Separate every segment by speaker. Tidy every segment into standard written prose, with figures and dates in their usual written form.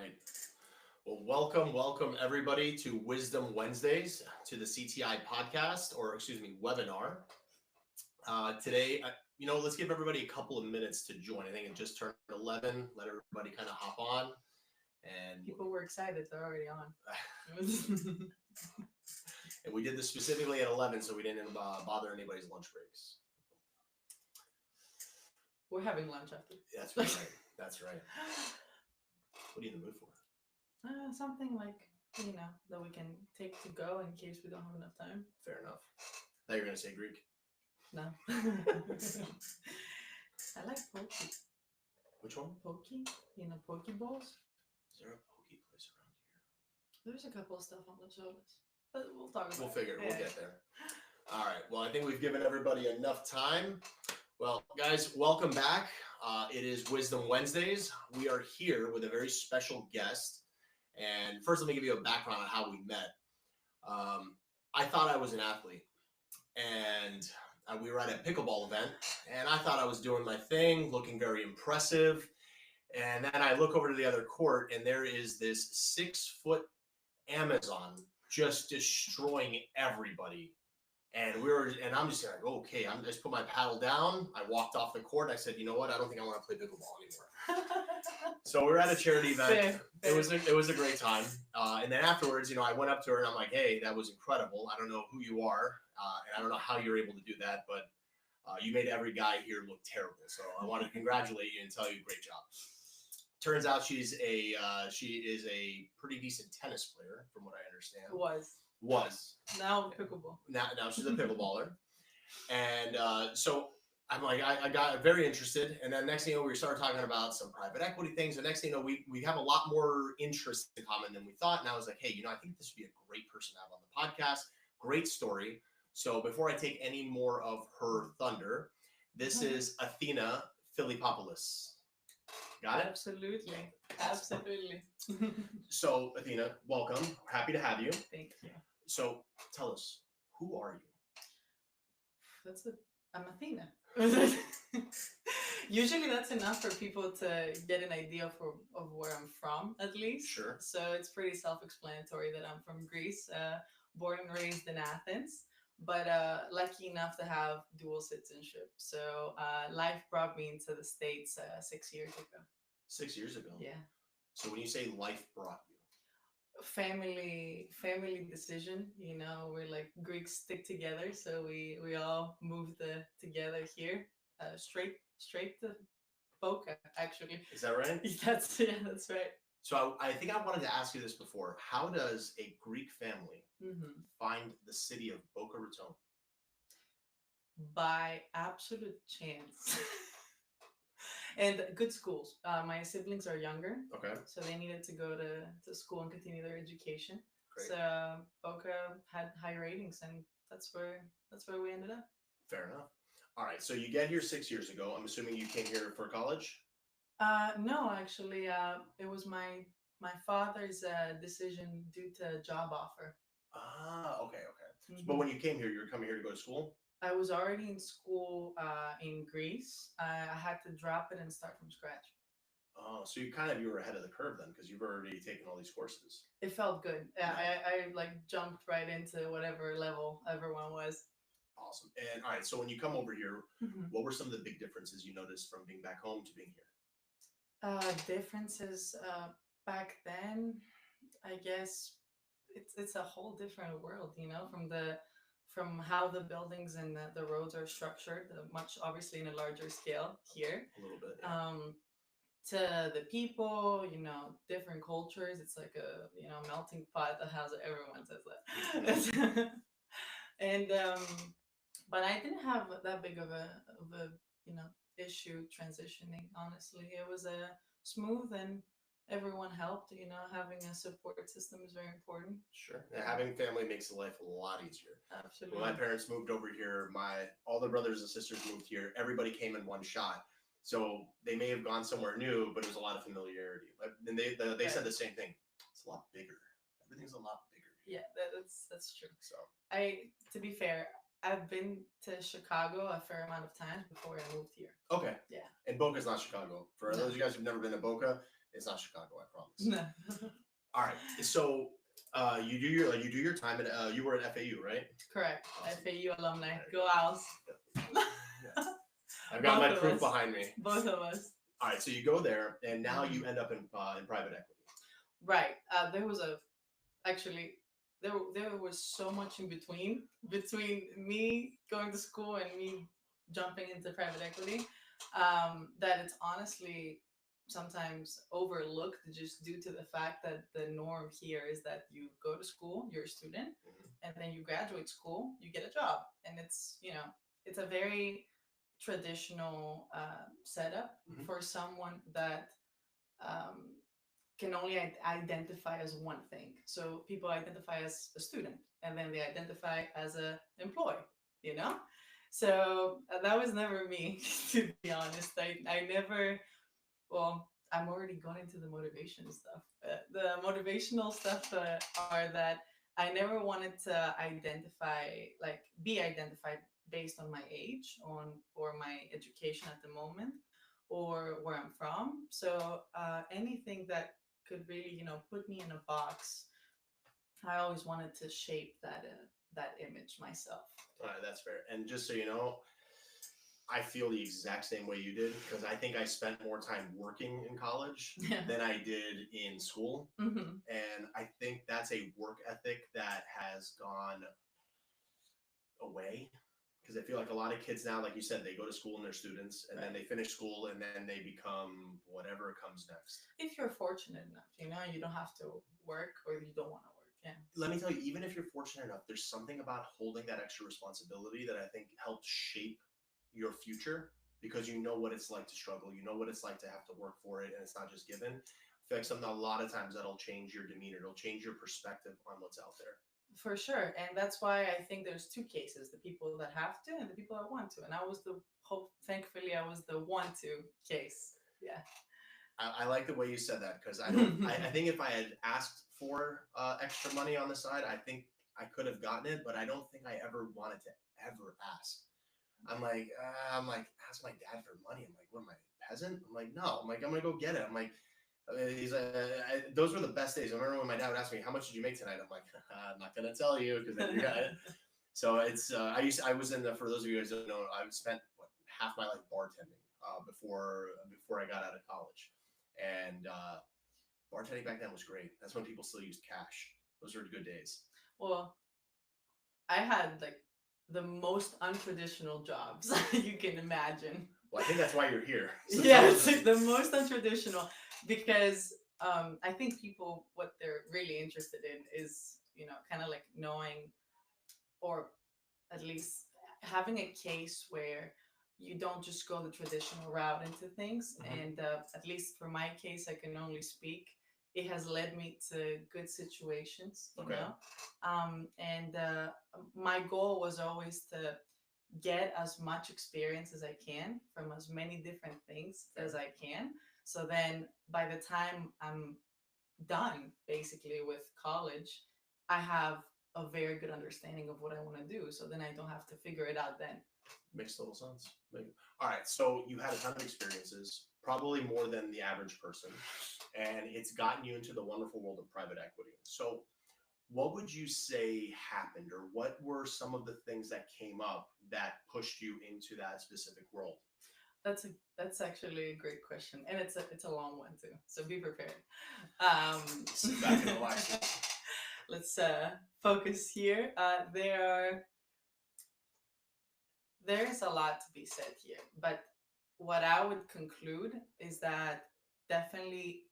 Speaker 1: right. Well, welcome everybody to Wisdom Wednesdays, to the CTI podcast, or excuse me, webinar. Today, let's give everybody a couple of minutes to join. I think it just turned 11. Let everybody kind of hop on. And
Speaker 2: people were excited. They're already on.
Speaker 1: And we did this specifically at 11, so we didn't bother anybody's lunch breaks.
Speaker 2: We're having lunch after.
Speaker 1: That's right. That's right. What are you in the mood for?
Speaker 2: Something like, that we can take to go in case we don't have enough time.
Speaker 1: Fair enough. I thought you were going to say Greek.
Speaker 2: No. I like poke.
Speaker 1: Which one?
Speaker 2: Poke? Poke bowls.
Speaker 1: Is there a poke place around here?
Speaker 2: There's a couple of stuff on the shoulders. But we'll talk about it.
Speaker 1: We'll figure it. We'll get there. All right. Well, I think we've given everybody enough time. Well, guys, welcome back. It is Wisdom Wednesdays. We are here with a very special guest. And first, let me give you a background on how we met. I thought I was an athlete, and we were at a pickleball event, and I thought I was doing my thing, looking very impressive. And then I look over to the other court, and there is this 6-foot Amazon just destroying everybody. And I'm just like, okay, I'm just put my paddle down. I walked off the court. I said, you know what? I don't think I want to play pickleball anymore. So we were at a charity event. It was a great time. And then afterwards, I went up to her and I'm like, hey, that was incredible. I don't know who you are, and I don't know how you're able to do that, but you made every guy here look terrible. So I want to congratulate you and tell you great job. Turns out she is a pretty decent tennis player, from what I understand. Was.
Speaker 2: Now pickleball.
Speaker 1: Now she's a pickleballer. And so I'm like, I got very interested. And then next thing you know, we started talking about some private equity things. And next thing you know, we have a lot more interest in common than we thought. And I was like, hey, I think this would be a great person to have on the podcast. Great story. So before I take any more of her thunder, this is Athena Philippopoulos. Got it?
Speaker 2: Absolutely.
Speaker 1: So Athena, welcome. Happy to have you.
Speaker 2: Thank you.
Speaker 1: So tell us, who are you?
Speaker 2: I'm Athena. Usually that's enough for people to get an idea of where I'm from, at least.
Speaker 1: Sure.
Speaker 2: So it's pretty self-explanatory that I'm from Greece, born and raised in Athens, but lucky enough to have dual citizenship. So life brought me into the States 6 years ago.
Speaker 1: 6 years ago?
Speaker 2: Yeah.
Speaker 1: So when you say life brought you?
Speaker 2: Family decision. We're like Greeks stick together, so we all moved together here, straight to Boca, actually.
Speaker 1: Is that right?
Speaker 2: That's right.
Speaker 1: So I think I wanted to ask you this before. How does a Greek family find the city of Boca Raton?
Speaker 2: By absolute chance. And good schools. My siblings are younger,
Speaker 1: okay,
Speaker 2: so they needed to go to school and continue their education.
Speaker 1: Great.
Speaker 2: So Boca had high ratings, and that's where we ended up.
Speaker 1: Fair enough. All right, so you get here 6 years ago. I'm assuming you came here for college?
Speaker 2: No, actually, it was my father's decision due to a job offer.
Speaker 1: Okay. Mm-hmm. But when you came here, you were coming here to go to school?
Speaker 2: I was already in school in Greece. I had to drop it and start from scratch.
Speaker 1: Oh, so you were ahead of the curve then, because you've already taken all these courses.
Speaker 2: It felt good. I jumped right into whatever level everyone was.
Speaker 1: Awesome. And all right, so when you come over here, what were some of the big differences you noticed from being back home to being here?
Speaker 2: Differences back then, I guess it's a whole different world, from how the buildings and the roads are structured, much obviously in a larger scale here.
Speaker 1: A little bit. Yeah.
Speaker 2: To the people, different cultures. It's like a melting pot that has everyone says that. And but I didn't have that big of a issue transitioning. Honestly, it was a smooth and everyone helped. Having a support system is very important.
Speaker 1: Sure. And having family makes life a lot easier.
Speaker 2: Absolutely.
Speaker 1: When my parents moved over here, all the brothers and sisters moved here. Everybody came in one shot. So they may have gone somewhere new, but it was a lot of familiarity. And they said the same thing. It's a lot bigger. Everything's a lot bigger.
Speaker 2: Yeah, that's true.
Speaker 1: So
Speaker 2: to be fair, I've been to Chicago a fair amount of times before I moved here.
Speaker 1: Okay.
Speaker 2: Yeah.
Speaker 1: And Boca's not Chicago. For those of you guys who've never been to Boca, It's not Chicago, I promise.
Speaker 2: No.
Speaker 1: All right. So you do your time at you were at FAU, right?
Speaker 2: Correct.
Speaker 1: Awesome.
Speaker 2: FAU alumni.
Speaker 1: There you
Speaker 2: Go Owls.
Speaker 1: I've got my
Speaker 2: Both of
Speaker 1: proof
Speaker 2: us.
Speaker 1: behind me.
Speaker 2: Both of us.
Speaker 1: All right. So you go there, and now you end up in private equity.
Speaker 2: Right. There was actually there was so much in between me going to school and me jumping into private equity, that it's honestly sometimes overlooked just due to the fact that the norm here is that you go to school, you're a student,
Speaker 1: Mhm.
Speaker 2: and then you graduate school, you get a job, and it's it's a very traditional setup
Speaker 1: Mhm.
Speaker 2: for someone that um, can only identify as one thing. So people identify as a student, and then they identify as a employee. You know, so that was never me, to be honest. I never. Well, I'm already going into the motivation stuff. The motivational stuff are that I never wanted to be identified based on my age, or my education at the moment, or where I'm from. So anything that could really, put me in a box, I always wanted to shape that image myself.
Speaker 1: All right, that's fair. And just so you know, I feel the exact same way you did because I think I spent more time working in college than I did in school.
Speaker 2: Hmm.
Speaker 1: And I think that's a work ethic that has gone away because I feel like a lot of kids now, like you said, they go to school and they're students and then they finish school and then they become whatever comes next.
Speaker 2: If you're fortunate enough, you don't have to work, or you don't want to work. Yeah.
Speaker 1: Let me tell you, even if you're fortunate enough, there's something about holding that extra responsibility that I think helps shape your future because you know what it's like to struggle. You know what it's like to have to work for it and it's not just given. I feel like something a lot of times that'll change your demeanor. It'll change your perspective on what's out there.
Speaker 2: For sure. And that's why I think there's two cases: the people that have to and the people that want to. And I was thankfully, I was the want to case. Yeah.
Speaker 1: I like the way you said that because I think if I had asked for extra money on the side, I think I could have gotten it, but I don't think I ever wanted to ever ask. I'm like, ask my dad for money. I'm like, what am I, a peasant? I'm like, no. I'm like, I'm gonna go get it. I'm like, he's those were the best days. I remember when my dad would ask me, how much did you make tonight? I'm like, I'm not gonna tell you because then you got it. So it's I was in the, for those of you guys who don't know, I spent half my life bartending before I got out of college, and bartending back then was great. That's when people still used cash. Those were good days.
Speaker 2: Well, I had like the most untraditional jobs you can imagine.
Speaker 1: Well, I think that's why you're here. So
Speaker 2: Yeah, it's like the most untraditional, because I think people, what they're really interested in is, kind of like knowing, or at least having a case where you don't just go the traditional route into things.
Speaker 1: Mhm.
Speaker 2: And at least for my case, I can only speak. It has led me to good situations,
Speaker 1: Okay.
Speaker 2: and my goal was always to get as much experience as I can from as many different things as I can. So then by the time I'm done basically with college, I have a very good understanding of what I want to do. So then I don't have to figure it out then.
Speaker 1: Makes total sense. All right, so you had a ton of experiences, probably more than the average person, and it's gotten you into the wonderful world of private equity. So what would you say happened, or what were some of the things that came up that pushed you into that specific world?
Speaker 2: That's actually a great question, and it's a long one too. So be prepared. Um,
Speaker 1: Sit back and relax.
Speaker 2: Let's focus here. There's a lot to be said here, but what I would conclude is that definitely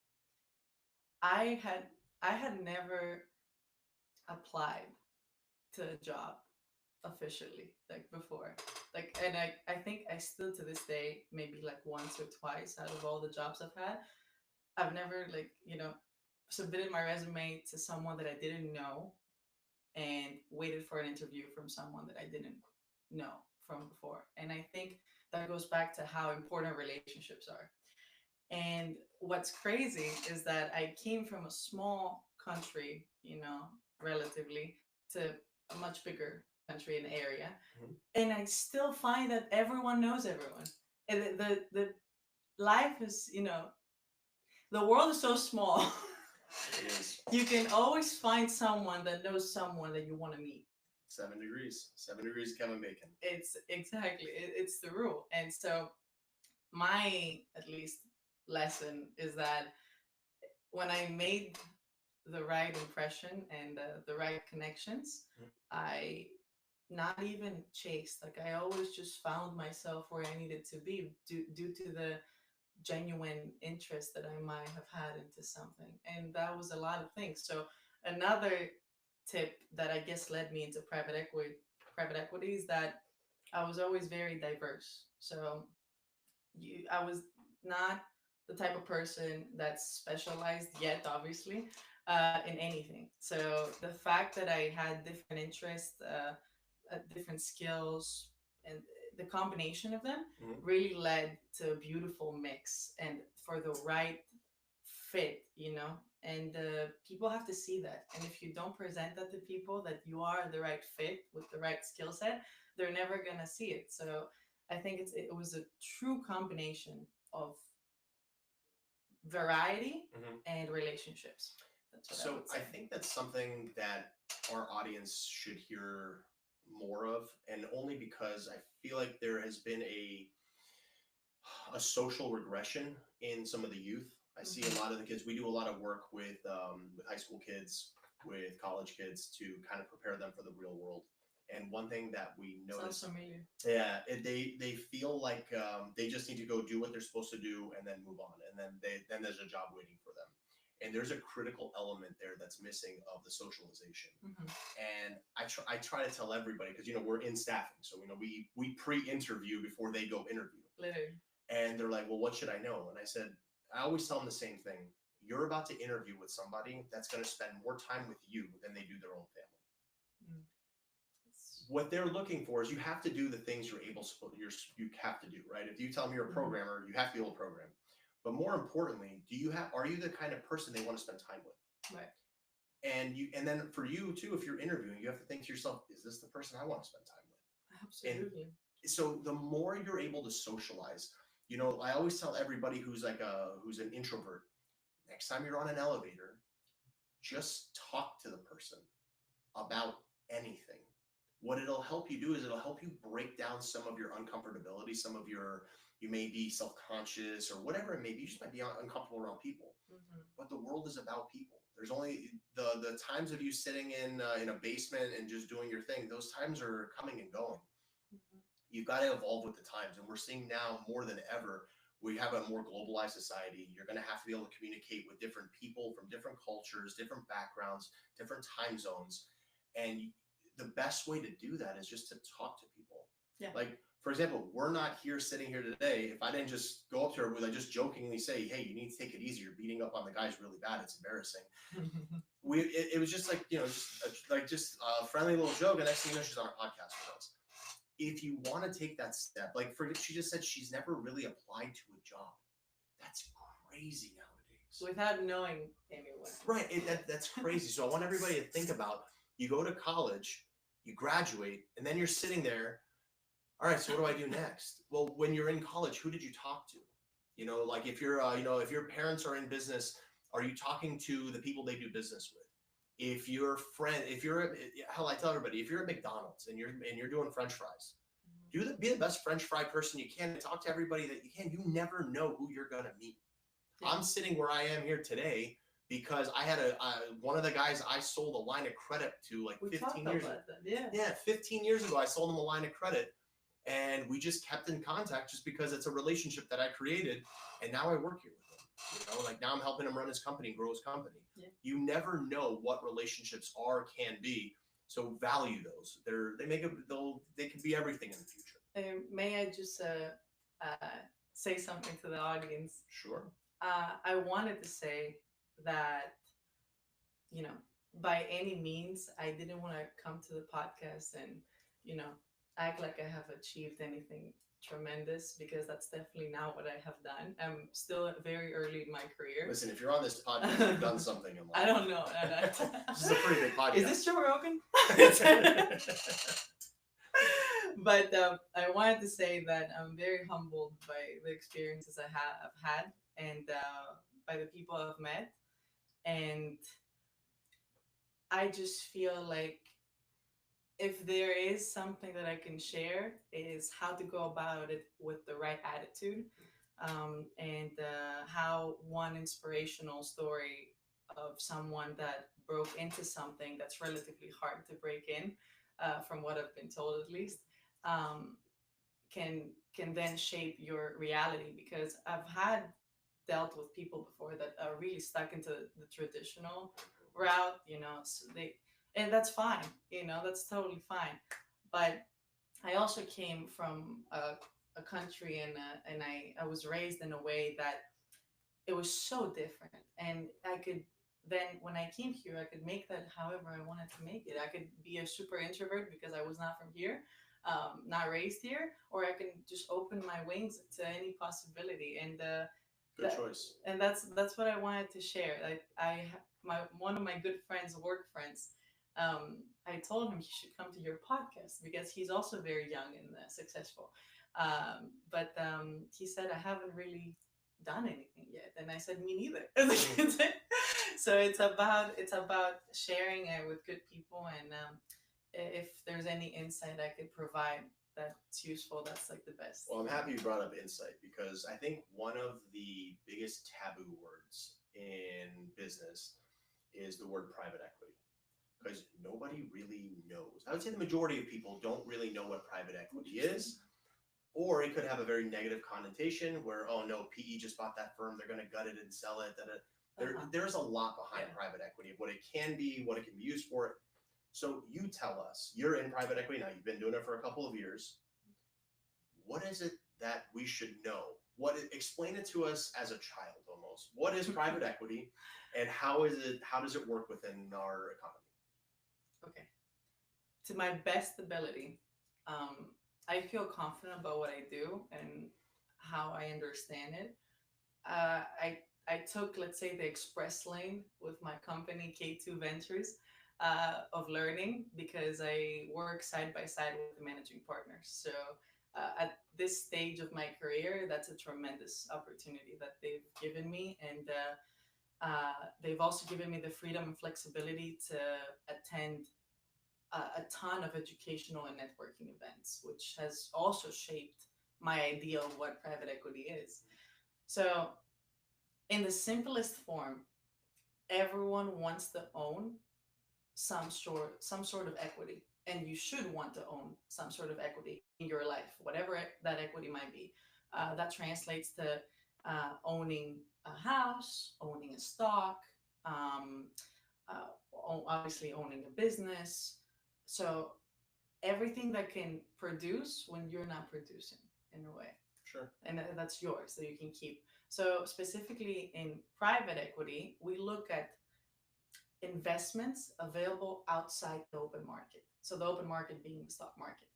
Speaker 2: I had I had never applied to a job officially, like before, like, and I think I still to this day, maybe like once or twice out of all the jobs I've never, like, submitted my resume to someone that I didn't know and waited for an interview from someone that I didn't know from before. And I think that goes back to how important relationships are. And what's crazy is that I came from a small country, relatively, to a much bigger country and area.
Speaker 1: Mhm.
Speaker 2: And I still find that everyone knows everyone. And the life is, the world is so small.
Speaker 1: It is
Speaker 2: You can always find someone that knows someone that you want to meet.
Speaker 1: 7 degrees. 7 degrees of Kevin Bacon.
Speaker 2: It's exactly it's the rule. And so my at least lesson is that when I made the right impression and the right connections,
Speaker 1: Mhm.
Speaker 2: I not even chased. Like I always just found myself where I needed to be due to the genuine interest that I might have had into something. And that was a lot of things. So another tip that I guess led me into private equity is that I was always very diverse. So I was not the type of person that's specialized yet, obviously, in anything. So the fact that I had different interests, different skills, and the combination of them
Speaker 1: Mhm.
Speaker 2: really led to a beautiful mix and for the right fit, you know. And people have to see that. And if you don't present that to people that you are the right fit with the right skill set, they're never gonna see it. So I think it was a true combination of variety
Speaker 1: Mhm.
Speaker 2: and relationships. That's what I
Speaker 1: So
Speaker 2: would
Speaker 1: I
Speaker 2: say.
Speaker 1: think that's something that our audience should hear more of, and only because I feel like there has been a social regression in some of the youth. I see a lot of the kids. We do a lot of work with high school kids, with college kids to kind of prepare them for the real world. And one thing that we
Speaker 2: Sounds
Speaker 1: notice,
Speaker 2: familiar.
Speaker 1: yeah, they feel like they just need to go do what they're supposed to do and then move on, and then there's a job waiting for them. And there's a critical element there that's missing of the socialization.
Speaker 2: Hmm.
Speaker 1: And I try to tell everybody, because we're in staffing, so we pre-interview before they go interview.
Speaker 2: Literally.
Speaker 1: And they're like, well, what should I know? And I said, I always tell them the same thing. You're about to interview with somebody that's going to spend more time with you than they do their own family.
Speaker 2: Mm.
Speaker 1: What they're looking for is you have to do the things you have to do, right? If you tell them you're a
Speaker 2: Mhm.
Speaker 1: programmer, you have to be able to program. But more importantly, are you the kind of person they want to spend time with?
Speaker 2: Right.
Speaker 1: And then for you too, if you're interviewing, you have to think to yourself, is this the person I want to spend time with?
Speaker 2: Absolutely.
Speaker 1: And so the more you're able to socialize, I always tell everybody who's an introvert, next time you're on an elevator, just talk to the person about anything. What it'll help you do is it'll help you break down some of your uncomfortability, you may be self-conscious or whatever it may be. You just might be uncomfortable around people.
Speaker 2: Hmm.
Speaker 1: But the world is about people. There's only the times of you sitting in a basement and just doing your thing. Those times are coming and going.
Speaker 2: Hmm.
Speaker 1: You've got to evolve with the times, and we're seeing now more than ever, we have a more globalized society. You're going to have to be able to communicate with different people from different cultures, different backgrounds, different time zones. And the best way to do that is just to talk to people.
Speaker 2: Yeah.
Speaker 1: Like, for example, we're not sitting here today if I didn't just go up to her with, I just jokingly say, hey, you need to take it easy, you're beating up on the guys really bad, it's embarrassing. It was just like, just a friendly little joke, and next thing you know, she's on a podcast with us. If you want to take that step, like she just said she's never really applied to a job. That's crazy nowadays.
Speaker 2: Without knowing anyone.
Speaker 1: Right, that's crazy. So I want everybody to think about, you go to college, you graduate, and then you're sitting there, all right, so what do I do next? Well, when you're in college, who did you talk to? Like if if your parents are in business, are you talking to the people they do business with? If your friend, hell, I tell everybody, if you're at McDonald's and you're doing French fries, be the best French fry person you can. Talk to everybody that you can. You never know who you're gonna meet.
Speaker 2: Yeah.
Speaker 1: I'm sitting where I am here today because I had one of the guys I sold a line of credit to like
Speaker 2: We
Speaker 1: 15
Speaker 2: talked
Speaker 1: years
Speaker 2: about
Speaker 1: ago.
Speaker 2: that. Yeah.
Speaker 1: Yeah, 15 years ago, I sold him a line of credit, and we just kept in contact just because it's a relationship that I created, and now I work here with him. Like now I'm helping him run his company, grow his company.
Speaker 2: Yeah.
Speaker 1: You never know what relationships can be, so value those. They can be everything in the future.
Speaker 2: May I just say something to the audience?
Speaker 1: Sure.
Speaker 2: I wanted to say that, by any means, I didn't want to come to the podcast and, act like I have achieved anything tremendous, because that's definitely not what I have done. I'm still very early in my career.
Speaker 1: Listen, if you're on this podcast, you've done something in life.
Speaker 2: I don't know.
Speaker 1: This is a pretty big podcast.
Speaker 2: Is this Joe Rogan? But I wanted to say that I'm very humbled by the experiences I've had, and by the people I've met, and I just feel like if there is something that I can share is how to go about it with the right attitude, and how one inspirational story of someone that broke into something that's relatively hard to break in, from what I've been told at least, um, can then shape your reality. Because I've had dealt with people before that are really stuck into the traditional route, so they, and that's fine, that's totally fine. But I also came from a country, and I was raised in a way that it was so different, and I could then when I came here I could make that however I wanted to make it. I could be a super introvert because I was not from here, not raised here, or I can just open my wings to any possibility. And
Speaker 1: Good choice.
Speaker 2: and that's what I wanted to share. Like my one of my good friends, work friends, I told him he should come to your podcast because he's also very young and successful. But he said I haven't really done anything yet, and I said me neither. So it's about sharing it with good people, and if there's any insight I could provide that's useful, that's like the best.
Speaker 1: Well, I'm happy you brought up insight because I think one of the biggest taboo words in business is the word private equity, because nobody really knows. I would say the majority of people don't really know what private equity is, or it could have a very negative connotation where, oh no, PE just bought that firm, they're going to gut it and sell it. There's a lot behind private equity of what it can be, what it can be used for. So you tell us, you're in private equity now, you've been doing it for a couple of years. What is it that we should know? Explain it to us as a child almost. What is private equity, and how does it work within our economy?
Speaker 2: Okay. To my best ability, I feel confident about what I do and how I understand it. I took, let's say, the express lane with my company K2 Ventures, of learning, because I work side by side with the managing partners. So at this stage of my career, that's a tremendous opportunity that they've given me, and they've also given me the freedom and flexibility to attend a ton of educational and networking events, which has also shaped my idea of what private equity is. So, in the simplest form, everyone wants to own some sort of equity, and you should want to own some sort of equity in your life, whatever that equity might be. That translates to owning a house, owning a stock, um, obviously owning a business. So everything that can produce when you're not producing, in a way,
Speaker 1: Sure.
Speaker 2: and that's yours that you can keep. So specifically in private equity, we look at investments available outside the open market. So the open market being the stock market.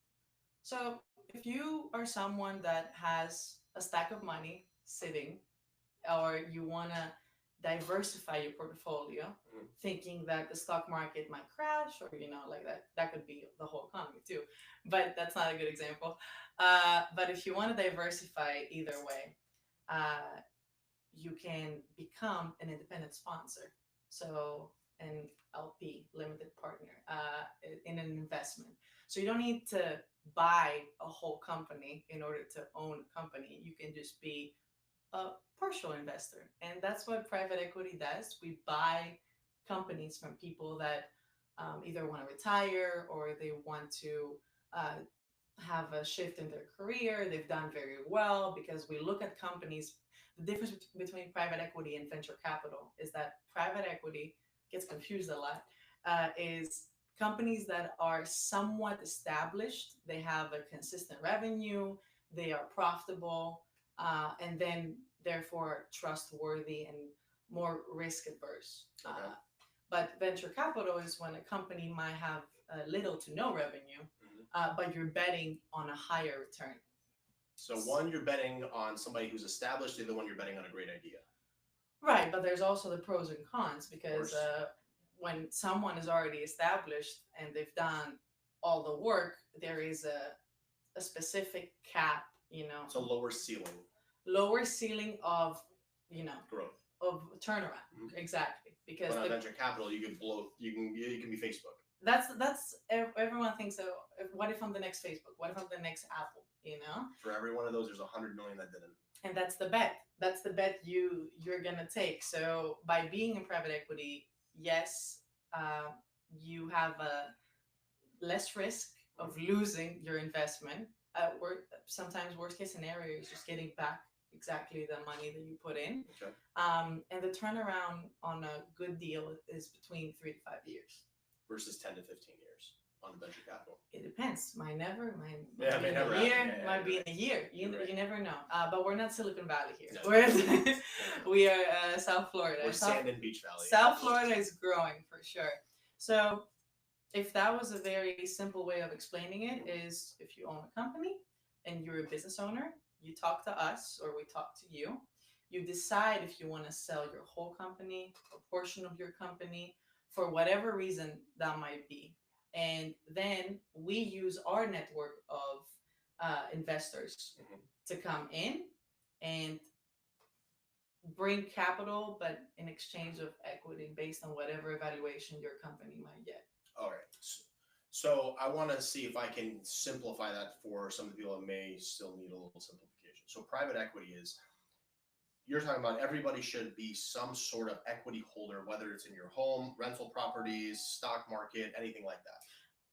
Speaker 2: So if you are someone that has a stack of money sitting, or you want to diversify your portfolio, thinking that the stock market might crash, or like that could be the whole economy too, but that's not a good example. But if you want to diversify either way, uh, you can become an independent sponsor. So an LP, limited partner, in an investment. So you don't need to buy a whole company in order to own a company. You can just be a partial investor. And that's what private equity does. We buy companies from people that either want to retire, or they want to uh, have a shift in their career. They've done very well, because we look at companies. The difference between private equity and venture capital is that private equity gets confused a lot. Is companies that are somewhat established, they have a consistent revenue, they are profitable, and then therefore trustworthy and more risk adverse.
Speaker 1: Okay.
Speaker 2: But venture capital is when a company might have little to no revenue, but you're betting on a higher return.
Speaker 1: So one, you're betting on somebody who's established. The other one, you're betting on a great idea.
Speaker 2: Right, but there's also the pros and cons, because
Speaker 1: course.
Speaker 2: when someone is already established and they've done all the work, there is a specific cap,
Speaker 1: It's a lower ceiling
Speaker 2: lower ceiling of,
Speaker 1: growth.
Speaker 2: of turnaround.
Speaker 1: Mhm.
Speaker 2: Exactly, because
Speaker 1: But on
Speaker 2: the
Speaker 1: venture capital, you could blow. You can be Facebook.
Speaker 2: everyone thinks so. What if I'm the next Facebook? What if I'm the next Apple? You know,
Speaker 1: For every one of those, there's 100 million that didn't.
Speaker 2: and that's the bet. That's the bet you're gonna take. So by being in private equity, yes, you have a less risk of losing your investment. Sometimes worst case scenario is just getting back exactly the money that you put in.
Speaker 1: Okay.
Speaker 2: And the turnaround on a good deal is between 3 to 5 years.
Speaker 1: Versus 10 to 15 years on the venture capital.
Speaker 2: It depends. Might be
Speaker 1: may
Speaker 2: in
Speaker 1: never
Speaker 2: a year.
Speaker 1: happen. Yeah,
Speaker 2: Might be
Speaker 1: right.
Speaker 2: in a year. You
Speaker 1: You're right.
Speaker 2: you never know. But we're not Silicon Valley here.
Speaker 1: No.
Speaker 2: We are South Florida.
Speaker 1: We're Sand and Beach Valley.
Speaker 2: South Florida is growing for sure. So if that was a very simple way of explaining it, is if you own a company and you're a business owner, you talk to us or we talk to you. You decide if you want to sell your whole company, a portion of your company, for whatever reason that might be. And then we use our network of investors
Speaker 1: Mhm.
Speaker 2: to come in and bring capital, but in exchange of equity based on whatever evaluation your company might get.
Speaker 1: All right. So I want to see if I can simplify that for some of the people that may still need a little simplification. So private equity is, you're talking about everybody should be some sort of equity holder, whether it's in your home, rental properties, stock market, anything like that.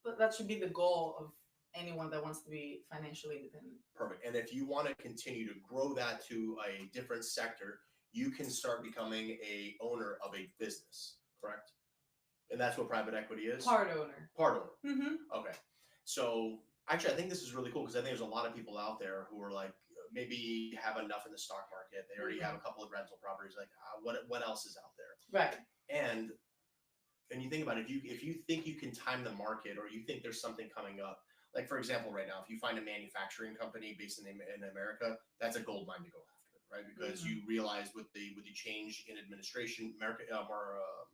Speaker 2: But that should be the goal of anyone that wants to be financially independent.
Speaker 1: Perfect. And if you want to continue to grow that to a different sector, you can start becoming a owner of a business, correct? And that's what private equity is?
Speaker 2: Part owner.
Speaker 1: Part owner.
Speaker 2: Mm-hmm.
Speaker 1: Okay. So actually, I think this is really cool because I think there's a lot of people out there who are like, maybe have enough in the stock market. They already have a couple of rental properties. Like, what else is out there?
Speaker 2: Right.
Speaker 1: And you think about it, if you think you can time the market, or you think there's something coming up, like for example, right now, if you find a manufacturing company based in America, that's a gold mine to go after, right? Because you realize with the change in administration, America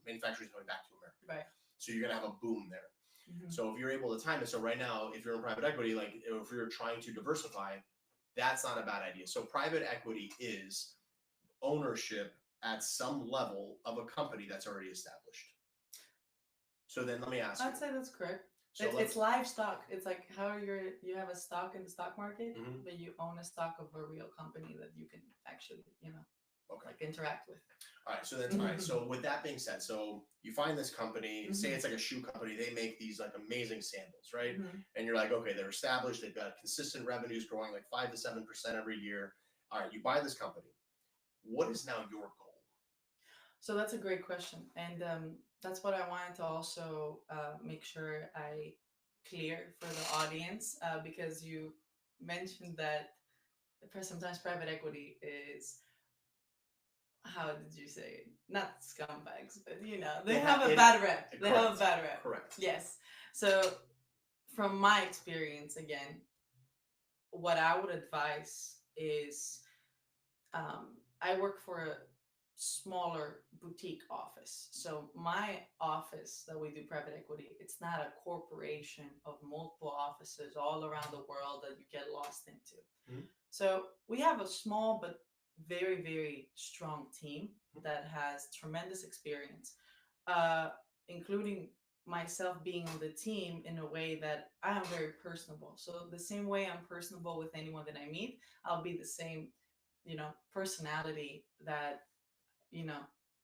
Speaker 1: manufacturing is coming back to America,
Speaker 2: Right.
Speaker 1: so you're gonna have a boom there.
Speaker 2: Mm-hmm.
Speaker 1: So if you're able to time it, so right now, if you're in private equity, like if you're trying to diversify, that's not a bad idea. So private equity is ownership at some level of a company that's already established. So then let me ask
Speaker 2: I'd say that's correct.
Speaker 1: So
Speaker 2: it's livestock. It's like how you have a stock in the stock market,
Speaker 1: Mhm.
Speaker 2: but you own a stock of a real company that you can actually,
Speaker 1: Okay.
Speaker 2: like interact with.
Speaker 1: All right. So then, all right. So with that being said, so you find this company, say it's like a shoe company, they make these like amazing sandals, right?
Speaker 2: Mm-hmm.
Speaker 1: And you're like, okay, they're established, they've got consistent revenues growing like 5 to 7% every year. All right, you buy this company. What is now your goal?
Speaker 2: So that's a great question, and that's what I wanted to also make sure I clear for the audience, because you mentioned that sometimes private equity is, how did you say it? Not scumbags, but they have a bad rep. They have a bad rep.
Speaker 1: Correct.
Speaker 2: Yes. So from my experience, again, what I would advise is, I work for a smaller boutique office. So my office that we do private equity, it's not a corporation of multiple offices all around the world that you get lost into.
Speaker 1: Mhm.
Speaker 2: So we have a small but very, very strong team that has tremendous experience, including myself being on the team in a way that I am very personable. So the same way I'm personable with anyone that I meet, I'll be the same, personality that,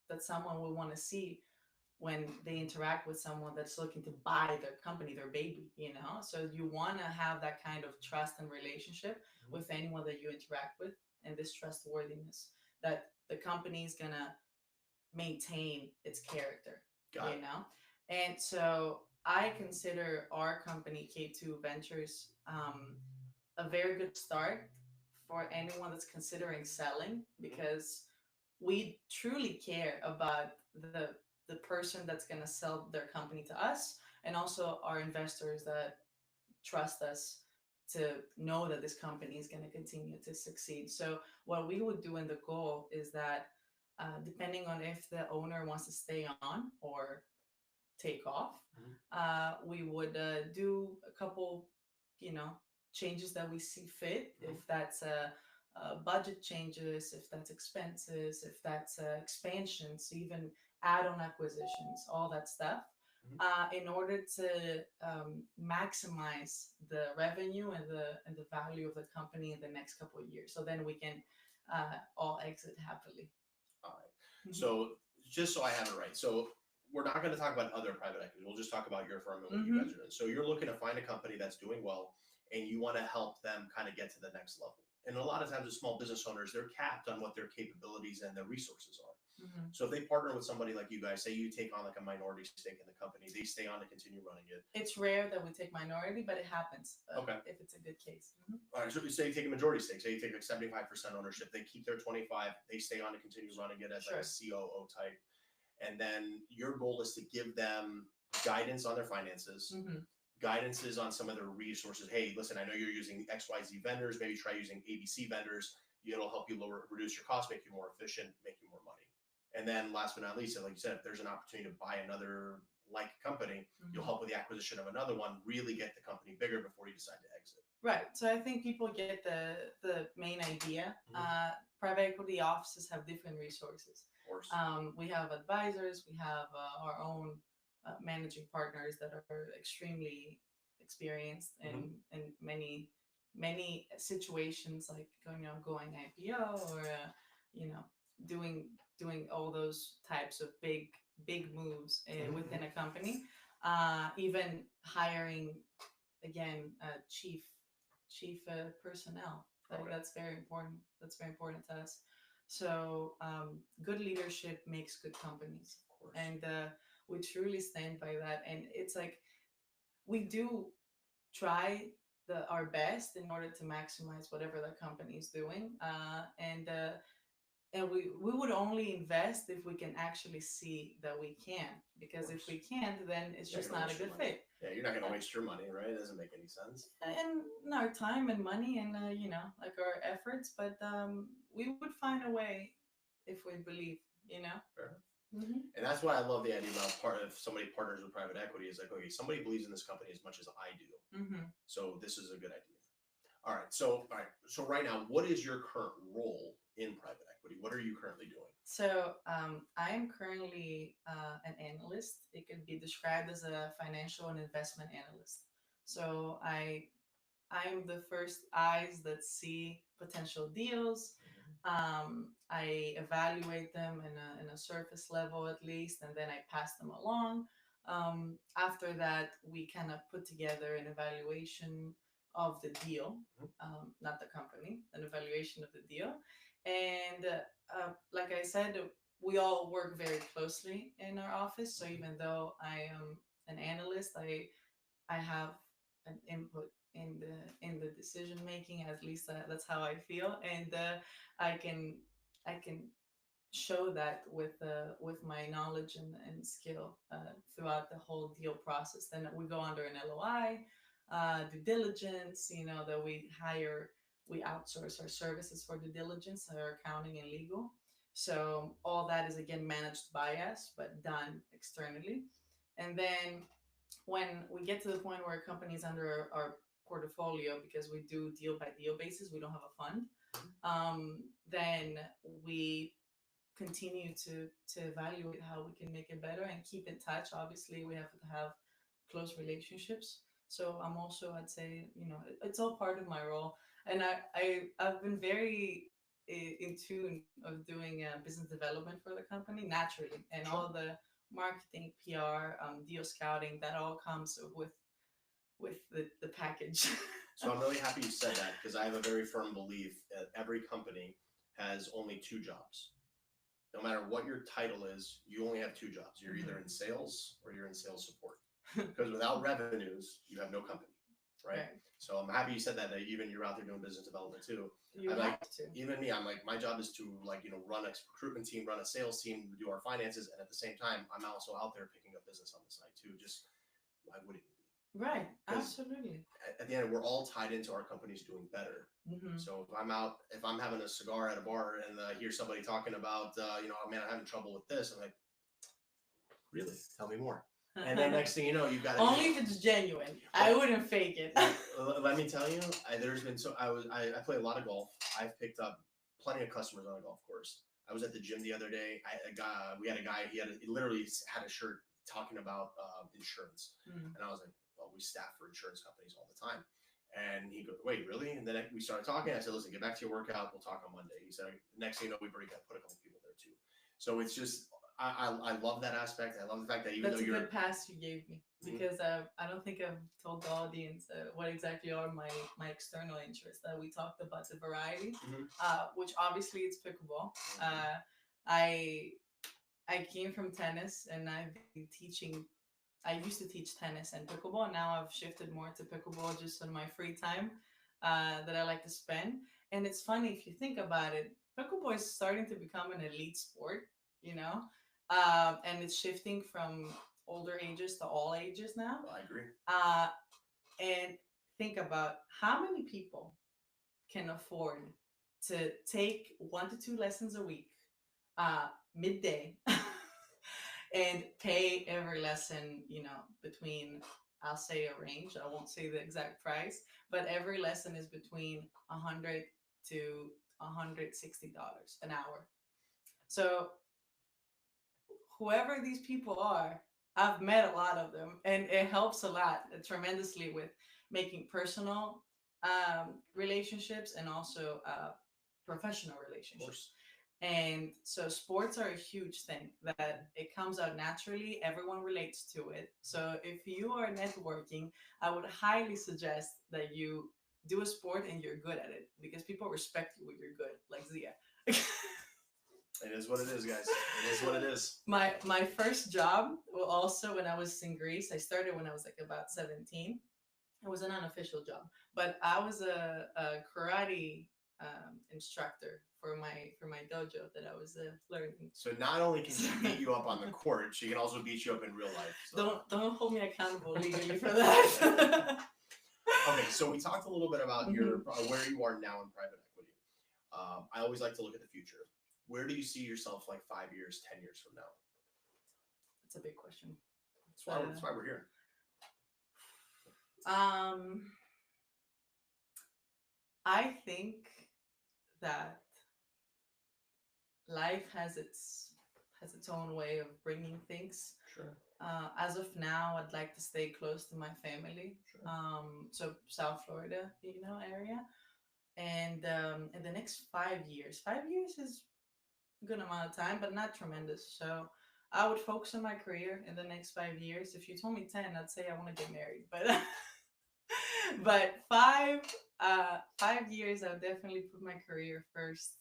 Speaker 2: that someone will want to see when they interact with someone that's looking to buy their company, their baby, So you want to have that kind of trust and relationship with anyone that you interact with, and this trustworthiness that the company is going to maintain its character,
Speaker 1: Got it.
Speaker 2: And so I consider our company, K2 Ventures, a very good start for anyone that's considering selling, because we truly care about the person that's going to sell their company to us, and also our investors that trust us to know that this company is going to continue to succeed. So what we would do in the goal is that, depending on if the owner wants to stay on or take off, we would do a couple, changes that we see fit. If that's budget changes, if that's expenses, if that's expansions, even add-on acquisitions, all that stuff,
Speaker 1: Mhm.
Speaker 2: in order to maximize the revenue and the value of the company in the next couple of years. So then we can all exit happily.
Speaker 1: All right.
Speaker 2: Mhm.
Speaker 1: So just so I have it right, so we're not going to talk about other private equity. We'll just talk about your firm and what you guys are doing. So you're looking to find a company that's doing well, and you want to help them kind of get to the next level. And a lot of times, as small business owners, they're capped on what their capabilities and their resources are.
Speaker 2: Mhm.
Speaker 1: So if they partner with somebody like you guys, say you take on like a minority stake in the company, they stay on to continue running it.
Speaker 2: It's rare that we take minority, but it happens
Speaker 1: Okay.
Speaker 2: if it's a good case. Mhm.
Speaker 1: All right, so say you take a majority stake, say you take like 75% ownership, they keep their 25, they stay on to continue running it as like a COO type. And then your goal is to give them guidance on their finances,
Speaker 2: Mhm.
Speaker 1: guidances on some of their resources. Hey, listen, I know you're using XYZ vendors, maybe try using ABC vendors. It'll help you reduce your costs, make you more efficient, make you more money. And then last but not least, like you said, if there's an opportunity to buy another like company, you'll help with the acquisition of another one, really get the company bigger before you decide to exit.
Speaker 2: Right. So I think people get the main idea. Private equity offices have different resources.
Speaker 1: Of course.
Speaker 2: We have advisors. We have our own managing partners that are extremely experienced in many situations, like going IPO or doing all those types of big moves within a company. Even hiring again chief personnel.
Speaker 1: Okay.
Speaker 2: That's very important. That's very important to us. So good leadership makes good companies,
Speaker 1: Of course.
Speaker 2: and we truly stand by that. And it's like we do try our best in order to maximize whatever the company is doing, and we would only invest if we can actually see that we can, because if we can't, then it's just not a good fit.
Speaker 1: Yeah, you're not going to waste your money, right? It doesn't make any sense.
Speaker 2: And our time and money and like our efforts, but we would find a way if we believe.
Speaker 1: Fair.
Speaker 2: Mm-hmm.
Speaker 1: And that's why I love the idea about if somebody partners with private equity is like, okay, somebody believes in this company as much as I do.
Speaker 2: Mm-hmm.
Speaker 1: So this is a good idea. All right. So right now, what is your current role in private equity? What are you currently doing?
Speaker 2: So I am currently an analyst. It could be described as a financial and investment analyst. So I'm the first eyes that see potential deals. I evaluate them in a surface level at least, and then I pass them along. After that, we kind of put together an evaluation of the deal, not the company, an evaluation of the deal. And like I said, we all work very closely in our office. So even though I am an analyst, I have an input in the decision making. At least that's how I feel, and I can show that with my knowledge and skill throughout the whole deal process. Then we go under an LOI, due diligence. That we outsource our services for due diligence, our accounting and legal. So all that is again managed by us, but done externally. And then when we get to the point where a company is under our portfolio, because we do deal by deal basis, we don't have a fund, then we continue to evaluate how we can make it better and keep in touch. Obviously, we have to have close relationships. So I'm also, I'd say, it's all part of my role. And I've been very in tune of doing business development for the company naturally, and all the marketing, PR, deal scouting, that all comes with the package.
Speaker 1: So I'm really happy you said that, because I have a very firm belief that every company has only two jobs. No matter what your title is, you only have two jobs. You're either in sales or you're in sales support. Because without revenues, you have no company, right? So I'm happy you said that even you're out there doing business development too.
Speaker 2: You have to.
Speaker 1: Even me, I'm like, my job is to run a recruitment team, run a sales team, do our finances, and at the same time, I'm also out there picking up business on the side too. Just why wouldn't you be?
Speaker 2: Right, absolutely.
Speaker 1: At the end, we're all tied into our companies doing better.
Speaker 2: Mm-hmm.
Speaker 1: So if I'm having a cigar at a bar and I hear somebody talking about, oh man, I'm having trouble with this, I'm like, really? Tell me more. And then next thing you know, you've got
Speaker 2: Only if it's genuine. I wouldn't fake it.
Speaker 1: Let me tell you, there's been I play a lot of golf. I've picked up plenty of customers on a golf course. I was at the gym the other day. We had a guy. He literally had a shirt talking about insurance, and I was like, "Well, we staff for insurance companies all the time." And he goes, "Wait, really?" And then we started talking. I said, "Listen, get back to your workout. We'll talk on Monday." He said, "Next thing you know, we've already put a couple people there too." So it's just I love that aspect. I love the fact that even
Speaker 2: That's
Speaker 1: though
Speaker 2: a
Speaker 1: you're
Speaker 2: good pass you gave me because I don't think I've told the audience what exactly are my external interests. That we talked about the variety, which obviously it's pickleball. I I came from tennis and I've been teaching. I used to teach tennis and pickleball. And now I've shifted more to pickleball just on my free time that I like to spend. And it's funny if you think about it. Pickleball is starting to become an elite sport, you know, and it's shifting from older ages to all ages now.
Speaker 1: I agree.
Speaker 2: And think about how many people can afford to take 1 to 2 lessons a week, midday, and pay every lesson, between, I'll say a range, I won't say the exact price, but every lesson is between $100 to $160 an hour. So whoever these people are, I've met a lot of them, and it helps a lot tremendously with making personal relationships and also professional relationships. And so sports are a huge thing that it comes out naturally. Everyone relates to it. So if you are networking, I would highly suggest that you do a sport and you're good at it because people respect you when you're good, like Zia.
Speaker 1: It is what it is, guys. It is what it is.
Speaker 2: My first job, well, also when I was in Greece, I started when I was like about 17. It was an unofficial job, but I was a karate instructor for my dojo that I was learning.
Speaker 1: So not only can she beat you up on the court, she can also beat you up in real life. So.
Speaker 2: Don't hold me accountable legally for that.
Speaker 1: Okay, so we talked a little bit about your where you are now in private equity. I always like to look at the future. Where do you see yourself like 5 years, 10 years from now?
Speaker 2: That's a big question.
Speaker 1: That's why we're here.
Speaker 2: I think that life has its own way of bringing things.
Speaker 1: Sure.
Speaker 2: As of now, I'd like to stay close to my family.
Speaker 1: Sure.
Speaker 2: So South Florida, area. And in the next 5 years, 5 years is a good amount of time, but not tremendous. So I would focus on my career in the next 5 years. If you told me 10, I'd say I want to get married. But 5 years, I would definitely put my career first,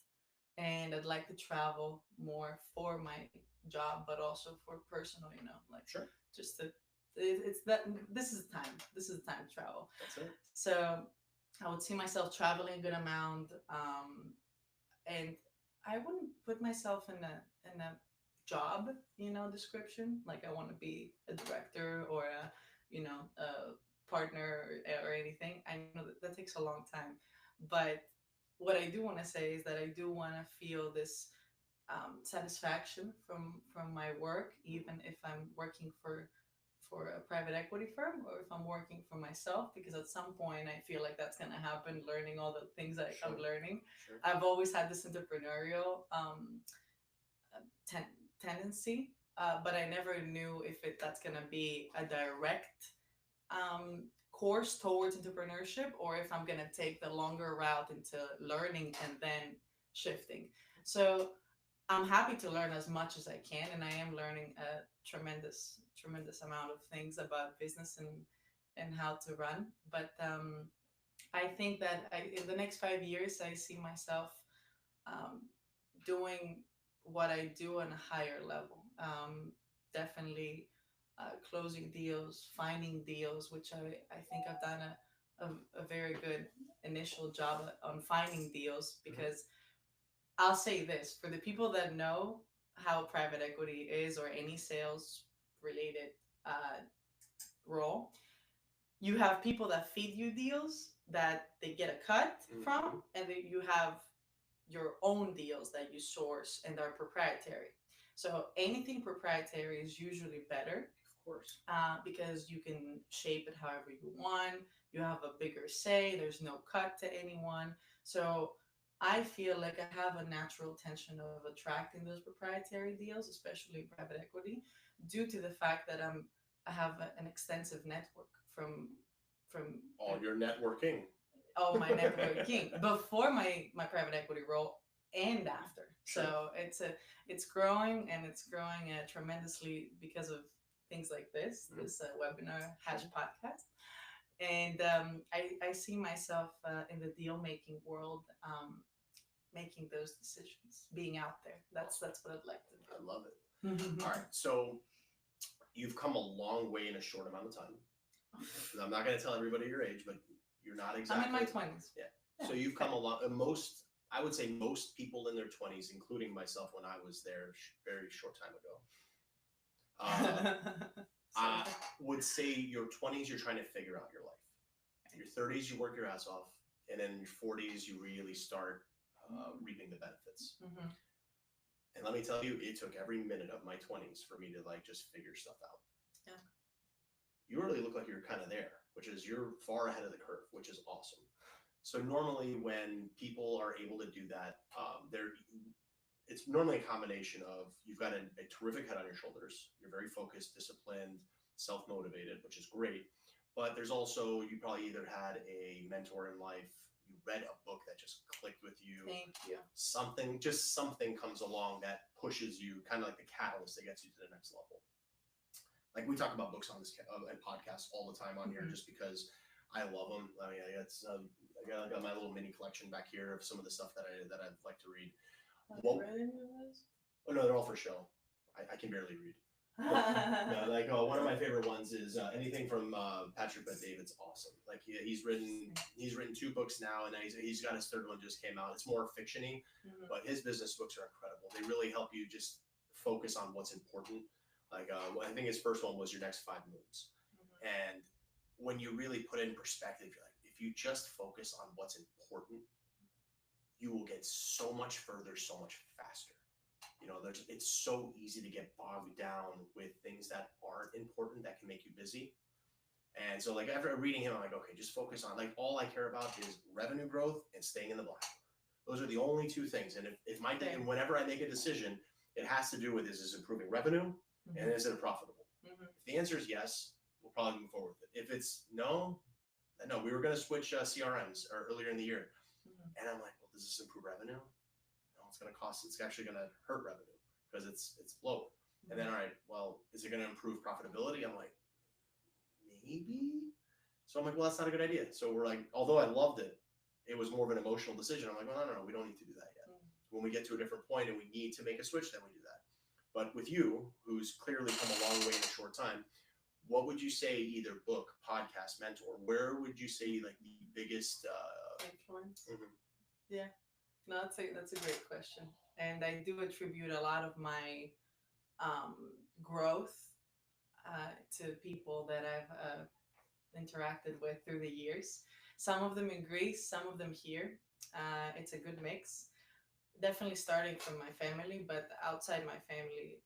Speaker 2: and I'd like to travel more for my job, but also for personal. Like
Speaker 1: Sure.
Speaker 2: just to, it's that this is the time. This is the time to travel.
Speaker 1: That's it.
Speaker 2: So I would see myself traveling a good amount, and I wouldn't put myself in a job, description. Like I want to be a director or a partner or anything. I know that takes a long time, but what I do want to say is that I do want to feel this satisfaction from my work, even if I'm working for a private equity firm or if I'm working for myself, because at some point I feel like that's going to happen, learning all the things that I'm learning.
Speaker 1: Sure.
Speaker 2: I've always had this entrepreneurial tendency, but I never knew if that's going to be a direct course towards entrepreneurship or if I'm going to take the longer route into learning and then shifting. So I'm happy to learn as much as I can, and I am learning a tremendous amount of things about business and how to run. But I think that in the next 5 years, I see myself doing what I do on a higher level. Definitely closing deals, finding deals, which I think I've done a very good initial job on finding deals, because I'll say this for the people that know how private equity is or any sales related role. You have people that feed you deals that they get a cut from, and then you have your own deals that you source and are proprietary. So anything proprietary is usually better
Speaker 1: course.
Speaker 2: Because you can shape it however you want. You have a bigger say. There's no cut to anyone. So I feel like I have a natural tension of attracting those proprietary deals, especially in private equity, due to the fact that I have an extensive network from
Speaker 1: All your networking.
Speaker 2: oh my networking before my private equity role and after.
Speaker 1: Sure.
Speaker 2: So it's growing, and it's growing tremendously because of things like this webinar hash podcast. And I see myself in the deal making world, making those decisions, being out there. That's what I'd like to
Speaker 1: I love it.
Speaker 2: do.
Speaker 1: All right, so you've come a long way in a short amount of time. I'm not going to tell everybody your age, but you're not exactly.
Speaker 2: I'm in my 20s.
Speaker 1: Yeah. So you've come a lot. I would say most people in their 20s, including myself when I was there very short time ago, would say your 20s, you're trying to figure out your life. Your 30s, you work your ass off. And then in your 40s, you really start reaping the benefits.
Speaker 2: Mm-hmm.
Speaker 1: And let me tell you, it took every minute of my 20s for me to just figure stuff out.
Speaker 2: Yeah.
Speaker 1: You really look like you're kind of there, which is you're far ahead of the curve, which is awesome. So normally when people are able to do that, it's normally a combination of you've got a terrific head on your shoulders. You're very focused, disciplined, self-motivated, which is great. But there's also, you probably either had a mentor in life, you read a book that just clicked with you.
Speaker 2: Thank you.
Speaker 1: Something comes along that pushes you, kind of like the catalyst that gets you to the next level. Like we talk about books on this podcast all the time on here, just because I love them. I mean, I got my little mini collection back here of some of the stuff that I'd like to read.
Speaker 2: Have you read any of those?
Speaker 1: Oh no, they're all for show. I can barely read. No, one of my favorite ones is anything from Patrick Bet-David's awesome. Like he's written 2 books now, and he's got his 3rd one just came out. It's more fiction-y, but his business books are incredible. They really help you just focus on what's important. Like I think his first one was Your Next 5 Moves, and when you really put it in perspective, you're like, if you just focus on what's important, you will get so much further, so much faster. You know, it's so easy to get bogged down with things that aren't important that can make you busy. And so like after reading him, I'm like, okay, just focus on, like, all I care about is revenue growth and staying in the black. Those are the only 2 things. And if my day, and whenever I make a decision, it has to do with is improving revenue and is it profitable? If the answer is yes, we'll probably move forward with it. If it's no, we were going to switch CRMs earlier in the year. And I'm like, well, does this improve revenue? It's going to cost, it's actually going to hurt revenue because it's lower. And then, all right, well, is it going to improve profitability? I'm like, maybe. So I'm like, well, that's not a good idea. So we're like, although I loved it, it was more of an emotional decision. I'm like, well, no, we don't need to do that yet. When we get to a different point and we need to make a switch, then we do that. But with you, who's clearly come a long way in a short time, what would you say, either book, podcast, mentor, where would you say like the biggest
Speaker 2: influence? Yeah. No, that's a great question, and I do attribute a lot of my growth to people that I've interacted with through the years. Some of them in Greece, some of them here. It's a good mix. Definitely starting from my family, but outside my family,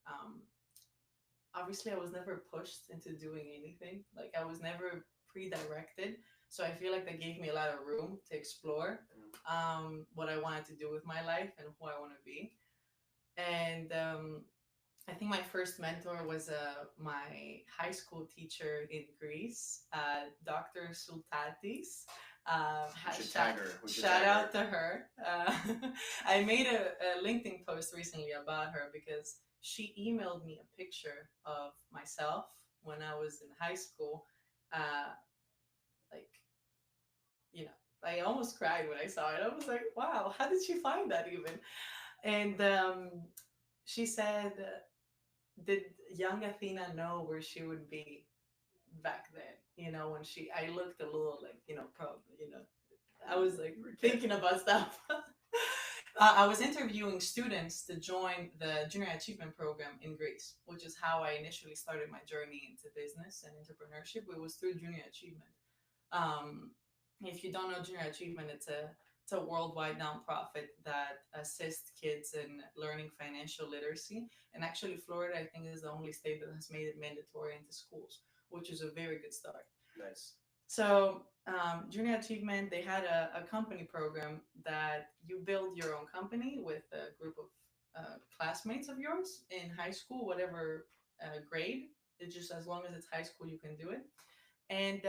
Speaker 2: obviously I was never pushed into doing anything. Like I was never pre-directed. So I feel like that gave me a lot of room to explore what I wanted to do with my life and who I want to be. And I think my first mentor was my high school teacher in Greece, Dr. Sultatis. Shout out to her. I made a LinkedIn post recently about her because she emailed me a picture of myself when I was in high school. I almost cried when I saw it. I was like, wow, how did she find that even? And she said, did young Athena know where she would be back then? You know, when I looked a little like, I was like thinking about stuff. I was interviewing students to join the Junior Achievement Program in Greece, which is how I initially started my journey into business and entrepreneurship. It was through Junior Achievement. If you don't know Junior Achievement, it's it's a worldwide nonprofit that assists kids in learning financial literacy. And actually, Florida, I think, is the only state that has made it mandatory into schools, which is a very good start.
Speaker 1: Nice.
Speaker 2: So, Junior Achievement, they had a company program that you build your own company with a group of classmates of yours in high school, whatever grade. It's just as long as it's high school, you can do it. And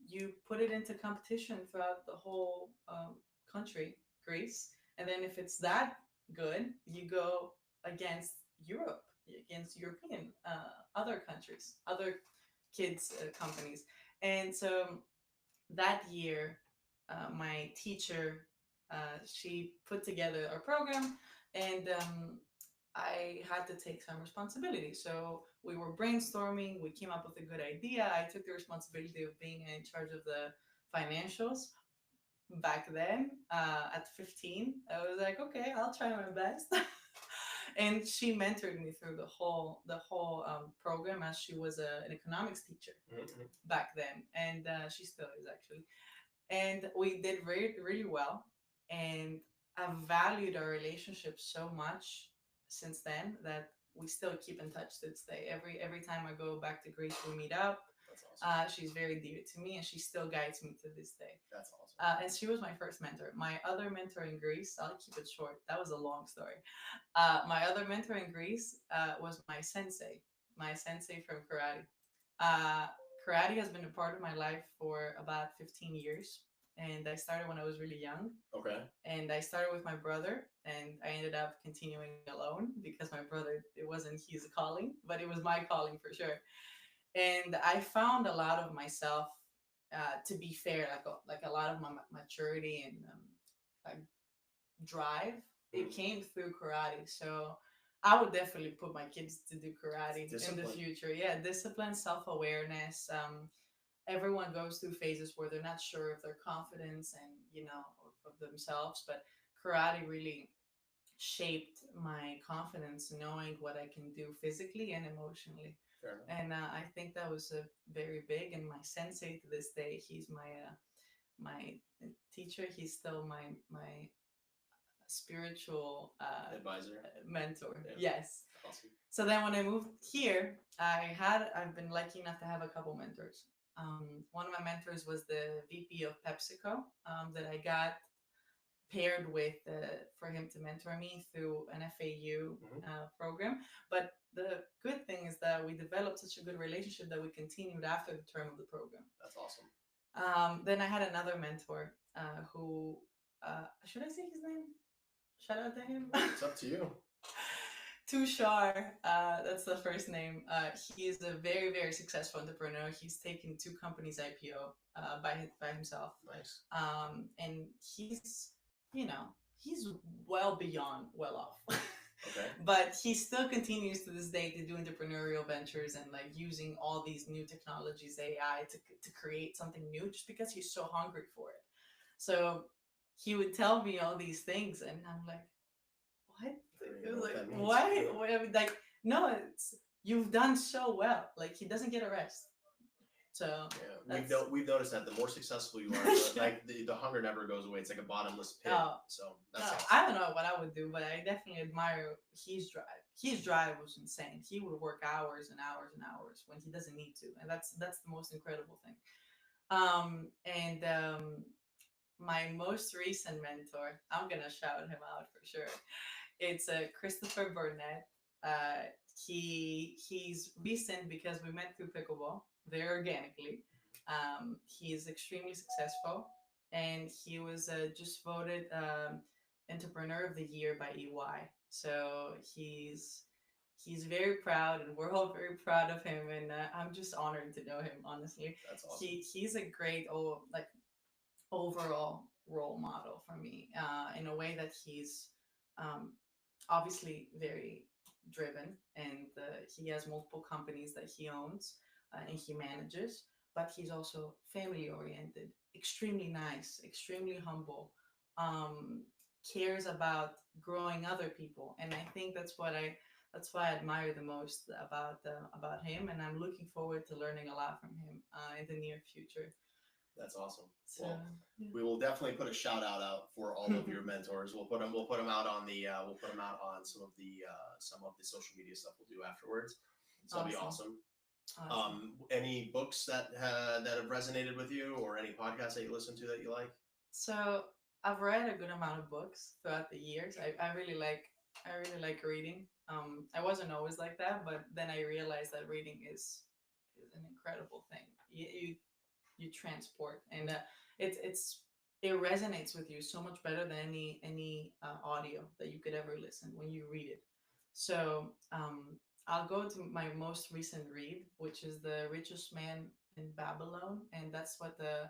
Speaker 2: you put it into competition throughout the whole country, Greece. And then if it's that good, you go against Europe, against European other countries, other kids companies. And so that year, my teacher, she put together a program, and I had to take some responsibility. So we were brainstorming, we came up with a good idea. I took the responsibility of being in charge of the financials back then at 15. I was like, okay, I'll try my best. And she mentored me through the whole program, as she was an economics teacher
Speaker 1: Mhm.
Speaker 2: back then, and she still is actually. And we did really well, and I've valued our relationship so much since then that we still keep in touch to this day. Every time I go back to Greece, we meet up.
Speaker 1: That's awesome.
Speaker 2: She's very dear to me, and she still guides me to this day.
Speaker 1: That's awesome.
Speaker 2: And she was my first mentor. My other mentor in Greece, I'll keep it short. That was a long story. My other mentor in Greece was my sensei from karate. Uh, Karate has been a part of my life for about 15 years. And I started when I was really young.
Speaker 1: Okay.
Speaker 2: And I started with my brother, and I ended up continuing alone because my brother, it wasn't his calling, but it was my calling for sure. And I found a lot of myself, to be fair, like a lot of my maturity and like drive, it came through karate. So I would definitely put my kids to do karate in the
Speaker 1: Discipline.
Speaker 2: future. Yeah, discipline, self awareness. Everyone goes through phases where they're not sure of their confidence and of themselves, but karate really shaped my confidence, knowing what I can do physically and emotionally.
Speaker 1: Fair enough.
Speaker 2: And I think that was very big. And my sensei to this day, he's my teacher. He's still my spiritual
Speaker 1: Advisor.
Speaker 2: mentor.
Speaker 1: Yeah.
Speaker 2: Yes.
Speaker 1: Awesome.
Speaker 2: So then when I moved here, I've been lucky enough to have a couple mentors. One of my mentors was the VP of PepsiCo, that I got paired with for him to mentor me through an FAU program. But the good thing is that we developed such a good relationship that we continued after the term of the program.
Speaker 1: That's awesome.
Speaker 2: Then I had another mentor who, should I say his name? Shout out to him.
Speaker 1: It's up to you.
Speaker 2: Tushar, that's the first name. He is a very, very successful entrepreneur. He's taken two companies IPO by himself.
Speaker 1: Nice.
Speaker 2: And he's well beyond well off.
Speaker 1: Okay.
Speaker 2: But he still continues to this day to do entrepreneurial ventures and like using all these new technologies, AI, to create something new, just because he's so hungry for it. So he would tell me all these things, and I'm like, what? It was like, what? Like, no, you've done so well. Like, he doesn't get a rest. So
Speaker 1: yeah, we've noticed that the more successful you are, like the hunger never goes away. It's like a bottomless pit. So that's awesome.
Speaker 2: I don't know what I would do, but I definitely admire his drive. His drive was insane. He would work hours and hours and hours when he doesn't need to, and that's the most incredible thing. My most recent mentor, I'm gonna shout him out for sure. It's Christopher Burnett. He's recent because we met through pickleball very organically. He is extremely successful, and he was just voted Entrepreneur of the Year by EY. So he's very proud, and we're all very proud of him. And I'm just honored to know him. Honestly,
Speaker 1: that's awesome.
Speaker 2: He's a great overall role model for me, in a way that he's obviously very driven, and he has multiple companies that he owns and he manages, but he's also family oriented, extremely nice, extremely humble, cares about growing other people. And I think that's why I admire the most about him, and I'm looking forward to learning a lot from him in the near future.
Speaker 1: That's awesome.
Speaker 2: So
Speaker 1: Well,
Speaker 2: yeah.
Speaker 1: we will definitely put a shout out for all of your mentors. We'll put them out on the we'll put them out on some of the social media stuff we'll do afterwards. So that'll be
Speaker 2: Awesome.
Speaker 1: awesome.
Speaker 2: Awesome.
Speaker 1: Any books that have resonated with you, or any podcasts that you listen to that you like?
Speaker 2: So I've read a good amount of books throughout the years. I really like reading. I wasn't always like that, but then I realized that reading is an incredible thing. You transport, and it resonates with you so much better than any audio that you could ever listen when you read it. So I'll go to my most recent read, which is The Richest Man in Babylon, and that's what the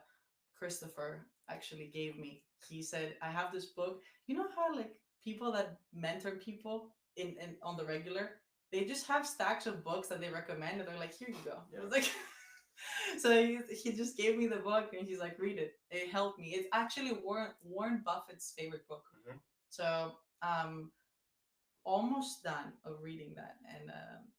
Speaker 2: Christopher actually gave me. He said, "I have this book. You know how like people that mentor people in on the regular, they just have stacks of books that they recommend, and they're like, here you go." I was like, so he just gave me the book, and he's like, read it. It helped me. It's actually Warren Buffett's favorite book.
Speaker 1: Mm-hmm.
Speaker 2: So almost done of reading that,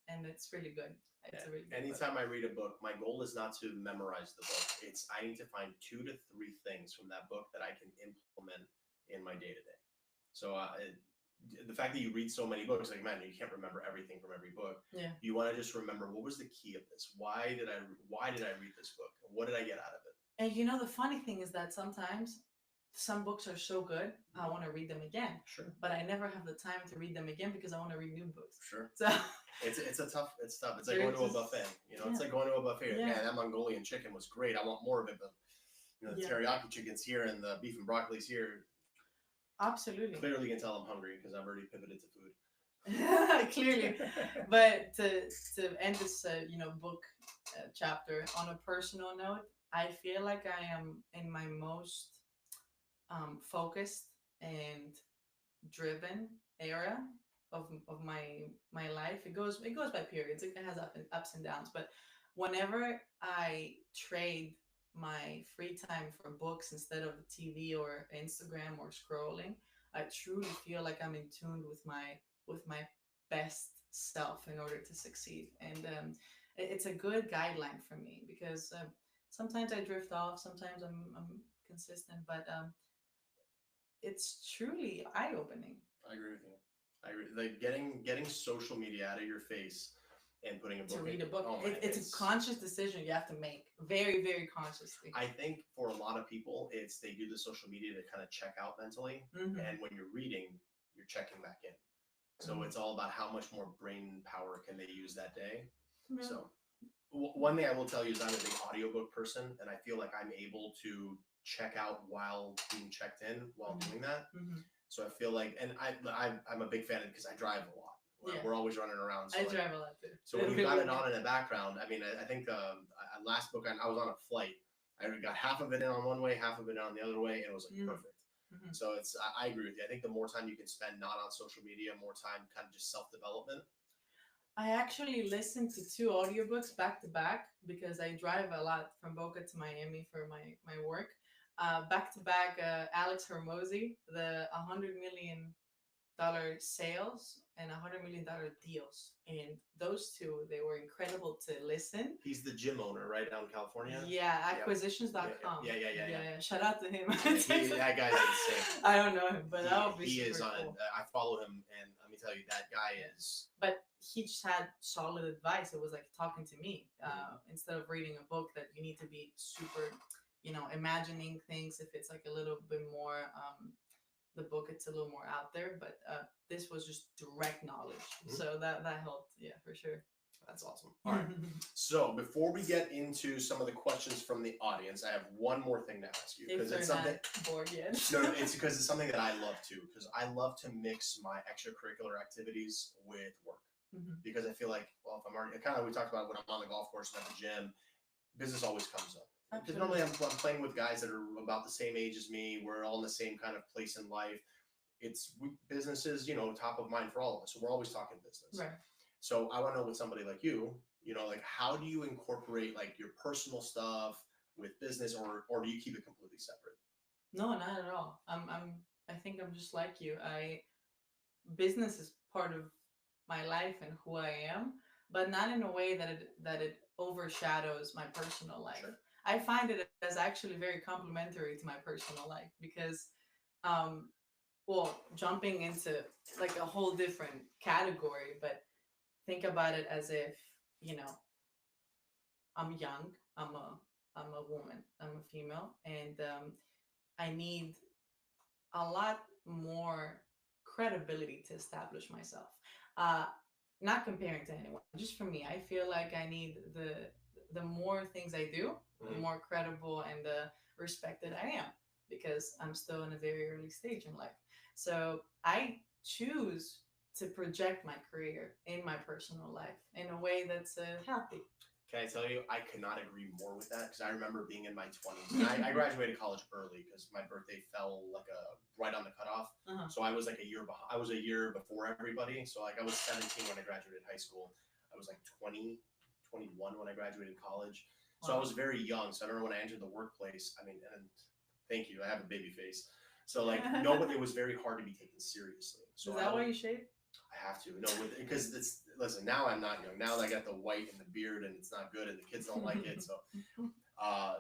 Speaker 2: and it's really good. It's a really good
Speaker 1: Anytime I read a book, my goal is not to memorize the book. It's I need to find 2 to 3 things from that book that I can implement in my day to day. So the fact that you read so many books, like man, you can't remember everything from every book.
Speaker 2: Yeah.
Speaker 1: You want to just remember what was the key of this? Why did I read this book? What did I get out of it?
Speaker 2: And you know, the funny thing is that sometimes some books are so good, I want to read them again.
Speaker 1: Sure.
Speaker 2: But I never have the time to read them again because I want to read new books.
Speaker 1: Sure.
Speaker 2: So
Speaker 1: it's tough. It's like going to a buffet. You know, it's like going to a buffet.
Speaker 2: Yeah.
Speaker 1: Man, that Mongolian chicken was great. I want more of it, but you know, the teriyaki chicken's here and the beef and broccoli's here.
Speaker 2: Absolutely.
Speaker 1: Clearly, you can tell I'm hungry because I've already pivoted to food.
Speaker 2: Clearly, but to end this book chapter on a personal note, I feel like I am in my most focused and driven era of my life. It goes by periods. It has ups and downs, but whenever I trade my free time for books instead of TV or Instagram or scrolling, I truly feel like I'm in tune with my best self in order to succeed. And it's a good guideline for me because sometimes I drift off, sometimes I'm consistent, but it's truly eye opening.
Speaker 1: I agree with you. I agree. Like getting social media out of your face and putting a book
Speaker 2: To read
Speaker 1: in.
Speaker 2: a book.
Speaker 1: Oh man,
Speaker 2: It's a conscious decision you have to make, very, very consciously.
Speaker 1: I think for a lot of people, it's they do the social media to kind of check out mentally, and when you're reading, you're checking back in. So it's all about how much more brain power can they use that day.
Speaker 2: Yeah.
Speaker 1: So one thing I will tell you is I'm a big audiobook person, and I feel like I'm able to check out while being checked in while doing that. So I feel like, and I'm a big fan of it because I drive a lot. We're always running around. So
Speaker 2: I drive a lot too.
Speaker 1: So when you got it on in the background, I mean, I think last book I was on a flight. I got half of it in on one way, half of it on the other way, and it was like perfect. So I agree with you. I think the more time you can spend not on social media, more time kind of just self-development.
Speaker 2: I actually listened to 2 audiobooks back to back because I drive a lot from Boca to Miami for my work. Back to back, Alex Hormozy, the $100 million sales and $100 million deals, and those 2 they were incredible to listen.
Speaker 1: He's the gym owner right down in California.
Speaker 2: Yeah, acquisitions.com.
Speaker 1: Yeah.
Speaker 2: Shout out to him.
Speaker 1: That guy's insane.
Speaker 2: I don't know him, but that would be
Speaker 1: he
Speaker 2: super
Speaker 1: is on.
Speaker 2: cool.
Speaker 1: I follow him, and let me tell you, that guy is.
Speaker 2: But he just had solid advice. It was like talking to me instead of reading a book that you need to be super, imagining things. If it's like a little bit more, the book it's a little more out there. But this was just direct knowledge, so that helped. Yeah, for sure.
Speaker 1: That's awesome. All right. So before we get into some of the questions from the audience, I have one more thing to ask you
Speaker 2: because it's something not bored yet.
Speaker 1: No, it's because it's something that I love to. Because I love to mix my extracurricular activities with work. Because I feel like, well, if I'm already kind of we talked about when I'm on the golf course and at the gym, business always comes up. Because normally I'm playing with guys that are about the same age as me. We're all in the same kind of place in life. Business is, top of mind for all of us. So we're always talking business.
Speaker 2: Right.
Speaker 1: So I want to know with somebody like you, like how do you incorporate like your personal stuff with business, or do you keep it completely separate?
Speaker 2: No, not at all. I think I'm just like you. Business is part of my life and who I am, but not in a way that it overshadows my personal life.
Speaker 1: Sure.
Speaker 2: I find it as actually very complementary to my personal life because, um, well, jumping into like a whole different category, but think about it as if, you know, I'm young, I'm a woman, I'm a female, and I need a lot more credibility to establish myself. Uh, Not comparing to anyone, just for me, I feel like I need the more things I do, the
Speaker 1: Mhm.
Speaker 2: more credible and the respected I am, because I'm still in a very early stage in life. So I choose to project my career in my personal life in a way that's healthy.
Speaker 1: Can I tell you, I could not agree more with that because I remember being in my 20s. And I graduated college early because my birthday fell like a right on the cutoff.
Speaker 2: Uh-huh.
Speaker 1: So I was like a year behind. I was a year before everybody. So like I was 17 when I graduated high school. I was like 20, 21 when I graduated college. So I
Speaker 2: Wow.
Speaker 1: was very young. So I remember when I entered the workplace. I mean, and thank you. I have a baby face. So like nobody. It was very hard to be taken seriously. So
Speaker 2: Is
Speaker 1: I
Speaker 2: that why
Speaker 1: always,
Speaker 2: you shave?
Speaker 1: I have to no because it's listen. Now I'm not young. Now I got the white and the beard, and it's not good, and the kids don't like it.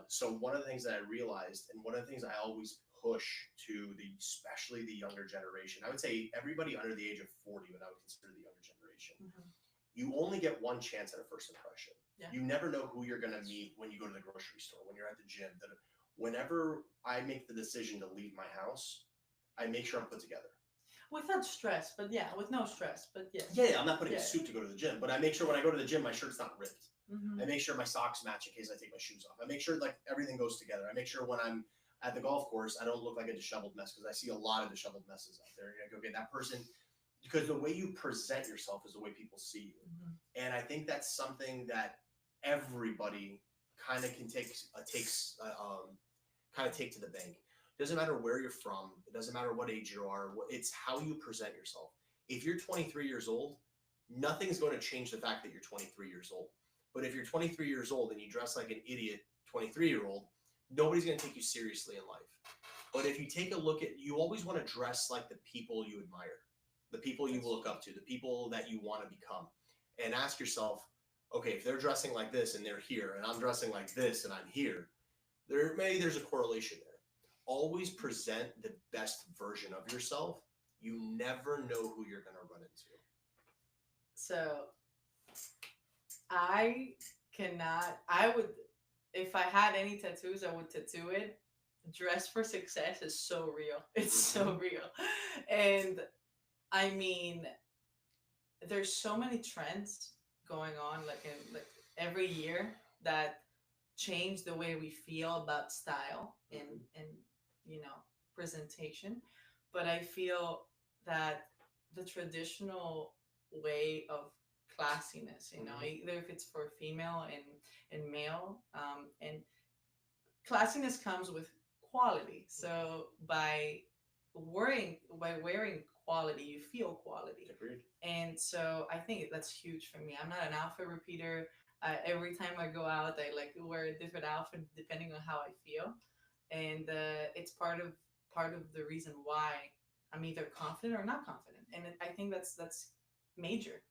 Speaker 1: So one of the things that I realized, and one of the things I always push to the, especially the younger generation, I would say everybody under the age of 40, what I would consider the younger generation,
Speaker 2: Mhm.
Speaker 1: you only get one chance at a first impression.
Speaker 2: Yeah.
Speaker 1: You never know who you're going to meet when you go to the grocery store, when you're at the gym. That whenever I make the decision to leave my house, I make sure I'm put together.
Speaker 2: Without stress, but yeah, with no stress, but yes.
Speaker 1: Yeah, I'm not putting a
Speaker 2: Yeah.
Speaker 1: suit to go to the gym, but I make sure when I go to the gym, my shirt's not ripped.
Speaker 2: Mm-hmm.
Speaker 1: I make sure my socks match in case I take my shoes off. I make sure like everything goes together. I make sure when I'm at the golf course, I don't look like a disheveled mess because I see a lot of disheveled messes out there. You're like, okay, that person, because the way you present yourself is the way people see you,
Speaker 2: Mm-hmm.
Speaker 1: and I think that's something that everybody kind of can kind of take to the bank. It doesn't matter where you're from. It doesn't matter what age you are. It's how you present yourself. If you're 23 years old, nothing's going to change the fact that you're 23 years old. But if you're 23 years old and you dress like an idiot 23-year-old, nobody's going to take you seriously in life. But if you take a look at, you always want to dress like the people you admire, the people you look up to, the people that you want to become, and ask yourself, okay, if they're dressing like this and they're here, and I'm dressing like this and I'm here, there's a correlation there. Always present the best version of yourself. You never know who you're going to run into.
Speaker 2: So I cannot. I would, if I had any tattoos, I would tattoo it. Dress for success is so real. It's so real, and I mean, there's so many trends going on, like in like every year that change the way we feel about style and you know presentation. But I feel that the traditional way of classiness, you know, either if it's for female and male, and classiness comes with quality. So by wearing quality, you feel quality.
Speaker 1: Agreed.
Speaker 2: And so I think that's huge for me. I'm not an outfit repeater. Every time I go out, I like to wear a different outfit depending on how I feel, and it's part of the reason why I'm either confident or not confident. And I think that's major.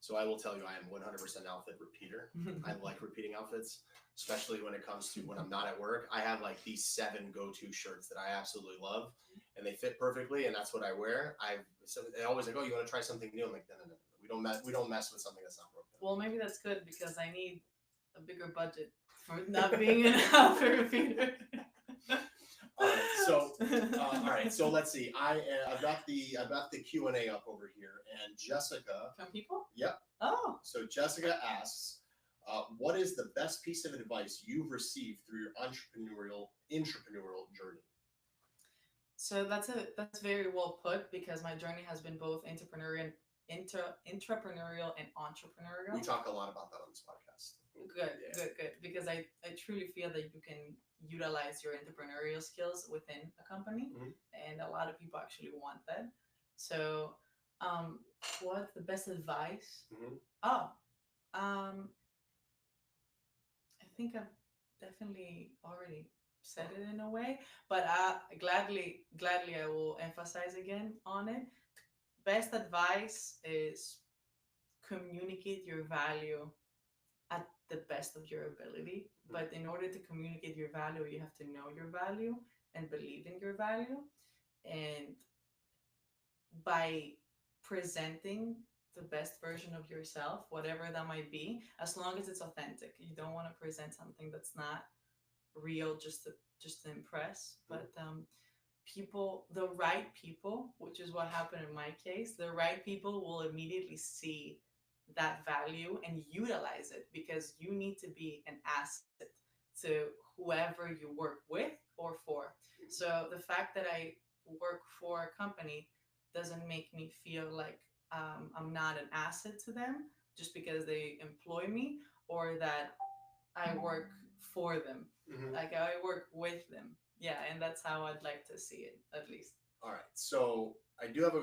Speaker 1: So I will tell you, I am 100% outfit repeater. I like repeating outfits, especially when it comes to when I'm not at work. I have like these 7 go-to shirts that I absolutely love, and they fit perfectly, and that's what I wear. They always like, oh, you want to try something new? I'm like, no. We don't mess with something that's not broken.
Speaker 2: Well, maybe that's good because I need a bigger budget for not being an outfit repeater.
Speaker 1: All right. So let's see. I've got the Q&A up over here, and Jessica.
Speaker 2: From people?
Speaker 1: Yep.
Speaker 2: Oh.
Speaker 1: So Jessica asks, what is the best piece of advice you've received through your entrepreneurial journey?
Speaker 2: So that's very well put because my journey has been both entrepreneurial and entrepreneurial.
Speaker 1: We talk a lot about that on this podcast.
Speaker 2: Good, yeah. Good. Because I truly feel that you can utilize your entrepreneurial skills within a company, and a lot of people actually want that. So, what's the best advice? Oh, I think I've definitely already said it in a way, but gladly I will emphasize again on it. Best advice is communicate your value at the best of your ability. But in order to communicate your value, you have to know your value and believe in your value. And by presenting the best version of yourself, whatever that might be, as long as it's authentic. You don't want to present something that's not real just to impress. But people, the right people, which is what happened in my case, the right people will immediately see that value and utilize it because you need to be an asset to whoever you work with or for. So the fact that I work for a company doesn't make me feel like I'm not an asset to them just because they employ me, or that I work for them.
Speaker 1: Mhm.
Speaker 2: Like I work with them. Yeah, and that's how I'd like to see it, at least.
Speaker 1: All right. So I do have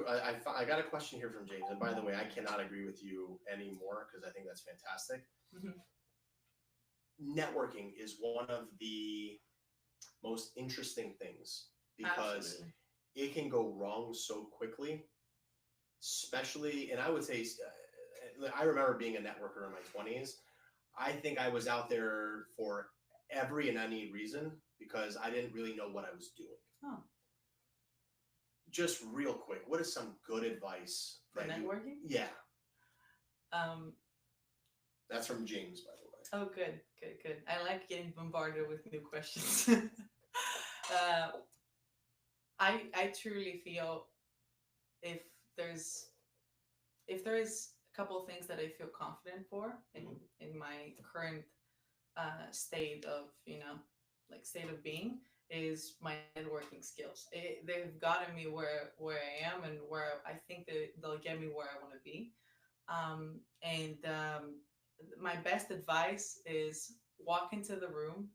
Speaker 1: I got a question here from James. And by the way, I cannot agree with you anymore because I think that's fantastic.
Speaker 2: Mhm.
Speaker 1: Networking is one of the most interesting things because
Speaker 2: Absolutely.
Speaker 1: it can go wrong so quickly, especially, and I would say, I remember being a networker in my 20s. I think I was out there for every and any reason because I didn't really know what I was doing.
Speaker 2: Oh,
Speaker 1: Just real quick, what is some good advice
Speaker 2: for
Speaker 1: that you?
Speaker 2: networking?
Speaker 1: Yeah,
Speaker 2: Um,
Speaker 1: that's from James, by the way.
Speaker 2: oh, good, good, good. I like getting bombarded with new questions. I truly feel if there's if there is a couple of things that I feel confident for in my current state of like state of being is my networking skills. They've gotten me where I am and where I think that they'll get me where I want to be. And my best advice is walk into the room,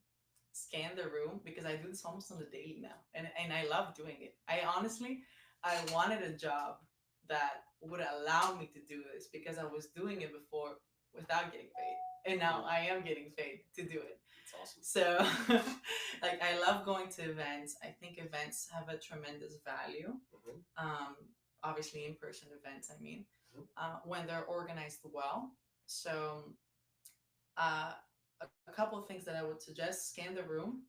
Speaker 2: scan the room, because I do this almost on the daily now, and I love doing it. I wanted a job that would allow me to do this because I was doing it before without getting paid, and now I am getting paid to do it.
Speaker 1: It's awesome.
Speaker 2: So, like, I love going to events. I think events have a tremendous value. Um, Obviously, in-person events. I mean, when they're organized well. So, uh, a couple of things that I would suggest: scan the room,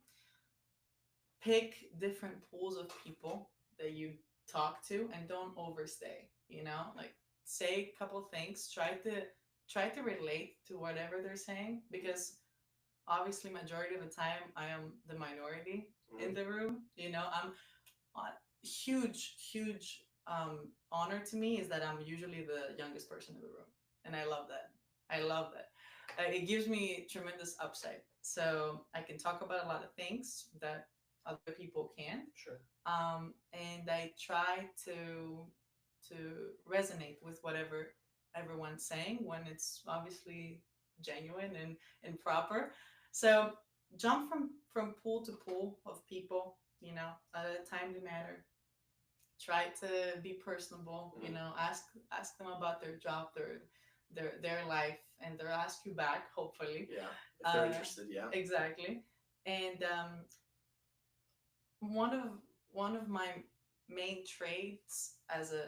Speaker 2: pick different pools of people that you talk to, and don't overstay. Like, say a couple of things. Try to relate to whatever they're saying, because obviously majority of the time I am the minority in the room. I'm huge honor to me is that I'm usually the youngest person in the room, and I love that. It gives me tremendous upside, so I can talk about a lot of things that other people can.
Speaker 1: Sure.
Speaker 2: And I try to resonate with whatever everyone's saying when it's obviously genuine and proper. So jump from pool to pool of people, at a timely manner. Try to be personable, ask them about their job, their life, and they'll ask you back, hopefully.
Speaker 1: Yeah, if they're interested, yeah.
Speaker 2: Exactly. And one of one of my main traits as a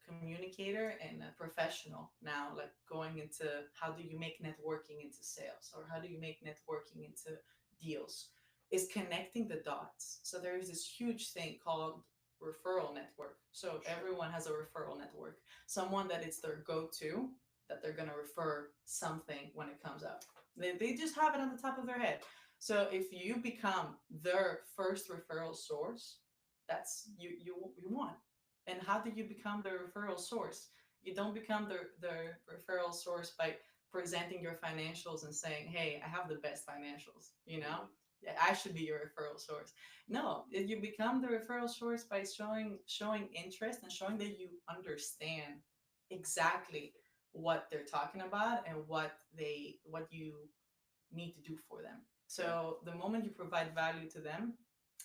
Speaker 2: communicator and a professional now, like going into how do you make networking into sales, or how do you make networking into deals, is connecting the dots. So there is this huge thing called referral network. So
Speaker 1: Sure.
Speaker 2: everyone has a referral network, someone that it's their go-to, that they're going to refer something when it comes up. They just have it on the top of their head. So if you become their first referral source, that's you won. And how do you become the referral source? You don't become the referral source by presenting your financials and saying, "Hey, I have the best financials." Yeah, I should be your referral source. No, you become the referral source by showing interest and showing that you understand exactly what they're talking about and what you need to do for them. So the moment you provide value to them,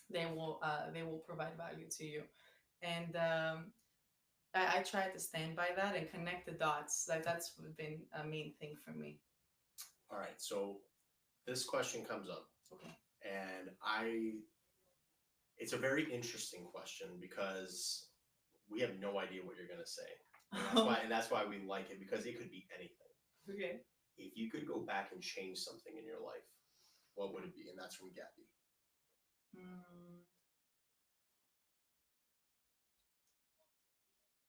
Speaker 2: they will provide value to you. And I try to stand by that and connect the dots. Like, that's been a main thing for me.
Speaker 1: All right. So this question comes up,
Speaker 2: Okay.
Speaker 1: and it's a very interesting question because we have no idea what you're gonna say. And that's why we like it, because it could be anything.
Speaker 2: Okay.
Speaker 1: if you could go back and change something in your life, what would it be? And that's from Gabby.
Speaker 2: Mm,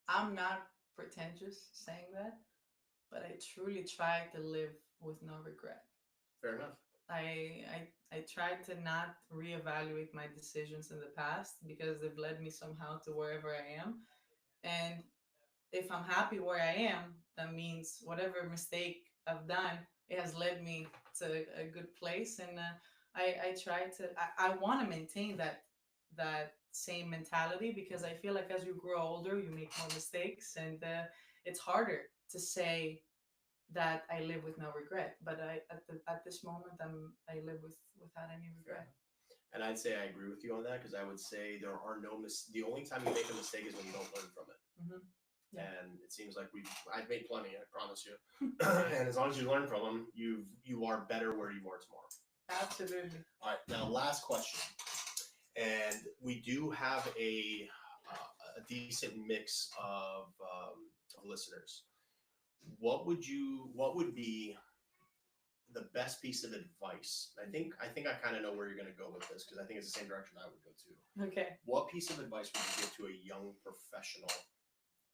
Speaker 2: I'm not pretentious saying that, but I truly try to live with no regret.
Speaker 1: Fair enough.
Speaker 2: I tried to not reevaluate my decisions in the past because they've led me somehow to wherever I am. And if I'm happy where I am, that means whatever mistake I've done, it has led me to a good place. And I try to, I want to maintain that same mentality because I feel like as you grow older, you make more mistakes, and it's harder to say that I live with no regret. But at this moment, I live without any
Speaker 1: Fair
Speaker 2: regret.
Speaker 1: enough. And I'd say I agree with you on that because I would say there are no the only time you make a mistake is when you don't learn from it.
Speaker 2: Hmm. Yeah.
Speaker 1: And it seems like I've made plenty, I promise you. And as long as you learn from them, you are better where you are tomorrow.
Speaker 2: Absolutely.
Speaker 1: All right, now last question, and we do have a decent mix of listeners. What would be the best piece of advice? I think I kind of know where you're going to go with this because I think it's the same direction I would go to.
Speaker 2: Okay.
Speaker 1: What piece of advice would you give to a young professional,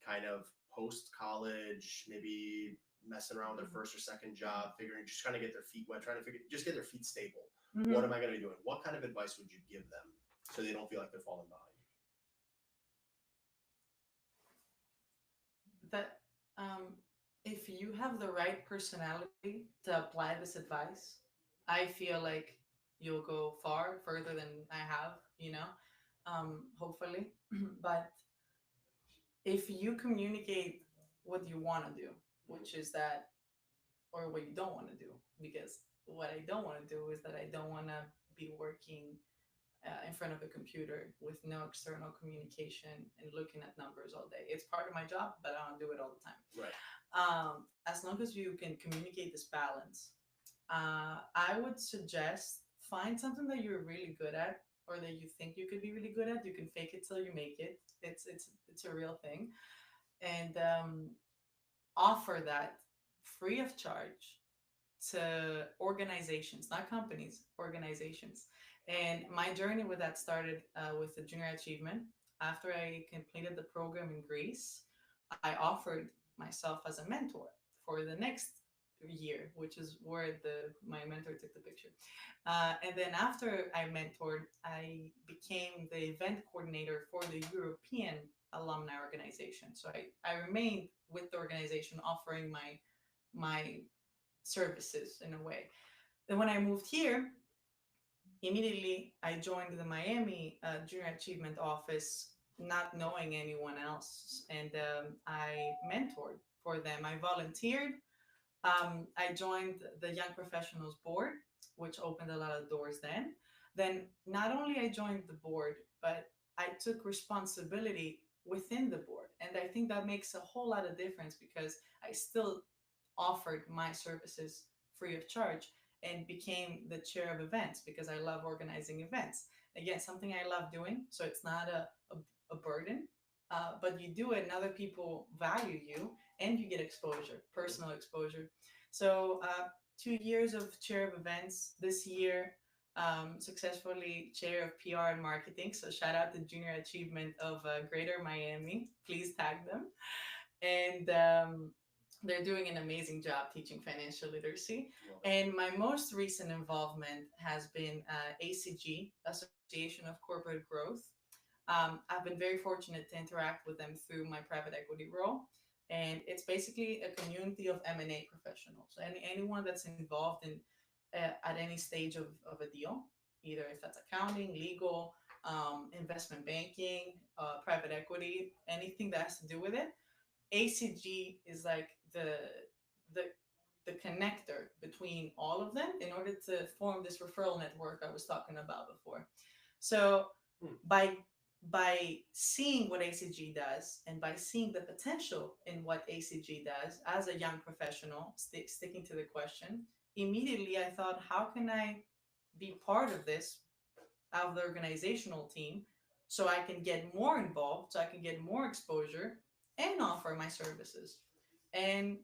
Speaker 1: kind of post college, maybe messing around with their first or second job, figuring just trying to get their feet wet, trying to just get their feet stable?
Speaker 2: Mhm.
Speaker 1: What am I going to be doing? What kind of advice would you give them so they don't feel like they're falling behind?
Speaker 2: That if you have the right personality to apply this advice, I feel like you'll go far further than I have, hopefully. But if you communicate what you want to do, which is that, or what you don't want to do, because what I don't want to do is that I don't want to be working in front of a computer with no external communication and looking at numbers all day. It's part of my job, but I don't do it all the time.
Speaker 1: Right.
Speaker 2: As long as you can communicate this balance, I would suggest find something that you're really good at or that you think you could be really good at. You can fake it till you make it. It's a real thing, and offer that free of charge to organizations, not companies, organizations. And my journey with that started with the Junior Achievement. After I completed the program in Greece, I offered myself as a mentor for the next year, which is where my mentor took the picture. And then after I mentored, I became the event coordinator for the European alumni organization. So I remained with the organization offering my services in a way. Then when I moved here, immediately I joined the Miami Junior Achievement Office, not knowing anyone else, and I mentored for them. I volunteered. I joined the Young Professionals Board, which opened a lot of doors then. Then not only I joined the board, but I took responsibility within the board, and I think that makes a whole lot of difference because I still offered my services free of charge and became the chair of events because I love organizing events. Again, something I love doing, so it's not a burden, but you do it and other people value you and you get exposure, personal exposure. So, 2 years of chair of events this year. Successfully chair of PR and marketing. So shout out to Junior Achievement of Greater Miami. Please tag them. And they're doing an amazing job teaching financial literacy. And my most recent involvement has been ACG, Association of Corporate Growth. I've been very fortunate to interact with them through my private equity role. And it's basically a community of M&A professionals. Anyone that's involved in at any stage of a deal, either if that's accounting, legal, investment banking, private equity, anything that has to do with it. ACG is like the the connector between all of them in order to form this referral network I was talking about before. So by by seeing what ACG does and by seeing the potential in what ACG does as a young professional, sticking to the question, immediately I thought, how can I be part of this, of the organizational team, so I can get more involved, so I can get more exposure and offer my services. And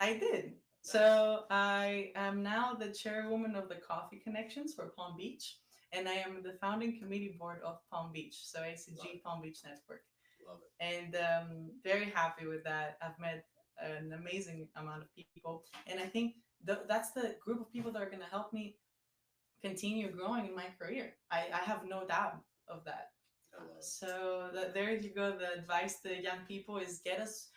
Speaker 2: I did. So I am now the chairwoman of the Coffee Connections for Palm Beach, and I am the founding committee board of Palm Beach, so
Speaker 1: Love
Speaker 2: ACG
Speaker 1: it.
Speaker 2: Palm Beach Network,
Speaker 1: Love it.
Speaker 2: and very happy with that. I've met an amazing amount of people, and I think that's the group of people that are going to help me continue growing in my career. I have no doubt of that.
Speaker 1: I love it.
Speaker 2: So there you go. The advice to young people is get us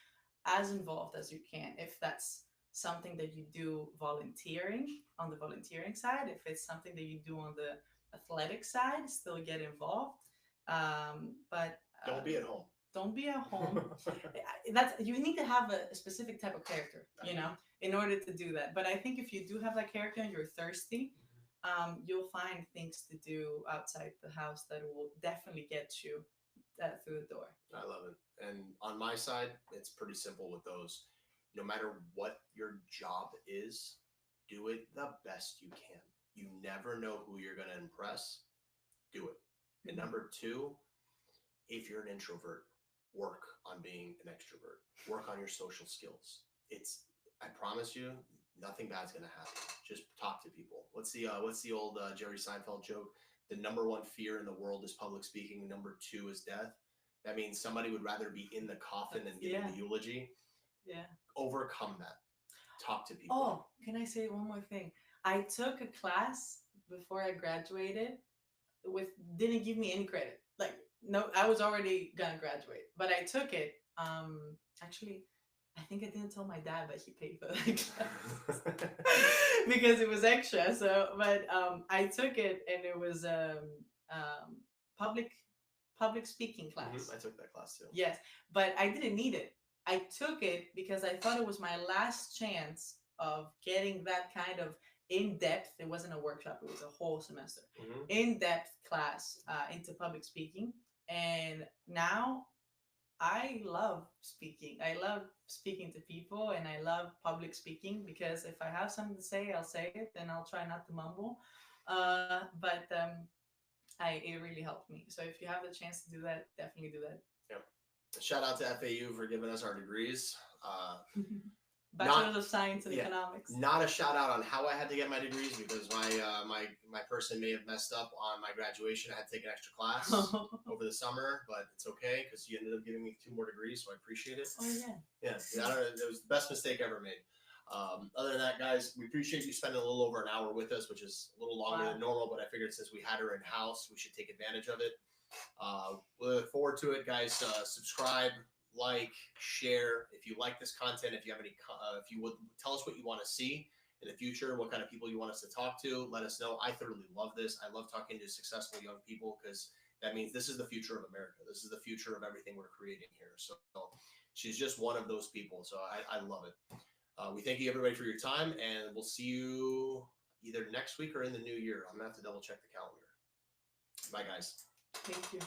Speaker 2: as involved as you can. If that's something that you do volunteering on the volunteering side, if it's something that you do on the athletic side, still get involved. But
Speaker 1: Don't be at home.
Speaker 2: don't be at home. That's you need to have a specific type of character, in order to do that. But I think if you do have that character and you're thirsty, you'll find things to do outside the house that will definitely get you through the door.
Speaker 1: I love it. And on my side, it's pretty simple with those. No matter what your job is, do it the best you can. You never know who you're going to impress. Do it. And number two, if you're an introvert, work on being an extrovert. Work on your social skills. I promise you, nothing bad's going to happen. Just talk to people. What's the old Jerry Seinfeld joke? The number one fear in the world is public speaking. Number two is death. That means somebody would rather be in the coffin than giving the eulogy.
Speaker 2: Yeah.
Speaker 1: Overcome that. Talk to people.
Speaker 2: Oh, can I say one more thing? I took a class before I graduated didn't give me any credit. Like, no, I was already gonna graduate, but I took it. Actually, I think I didn't tell my dad, but he paid for that class because it was extra. So, but I took it, and it was public speaking class.
Speaker 1: I took that class too.
Speaker 2: Yes, but I didn't need it. I took it because I thought it was my last chance of getting that kind of in-depth. It wasn't a workshop, it was a whole semester in-depth class into public speaking. And now I love speaking. I love speaking to people, and I love public speaking because if I have something to say, I'll say it, and I'll try not to mumble. But it really helped me. So if you have the chance to do that, definitely do that.
Speaker 1: Yep. Shout out to FAU for giving us our degrees.
Speaker 2: Bachelor of Science in Economics.
Speaker 1: Not a shout out on how I had to get my degrees because my person may have messed up on my graduation. I had to take an extra class over the summer, but it's okay because you ended up giving me 2 more degrees, so I appreciate it.
Speaker 2: Oh yeah.
Speaker 1: Yeah, it was the best mistake ever made. Other than that, guys, we appreciate you spending a little over an hour with us, which is a little longer than normal, but I figured since we had her in house, we should take advantage of it. We look forward to it, guys. Subscribe, like, share. If you like this content, if you have any, if you would tell us what you want to see in the future, what kind of people you want us to talk to, let us know. I thoroughly love this. I love talking to successful young people because that means this is the future of America. This is the future of everything we're creating here. So she's just one of those people. So I love it. We thank you everybody for your time, and we'll see you either next week or in the new year. I'm gonna have to double check the calendar. Bye, guys.
Speaker 2: Thank you.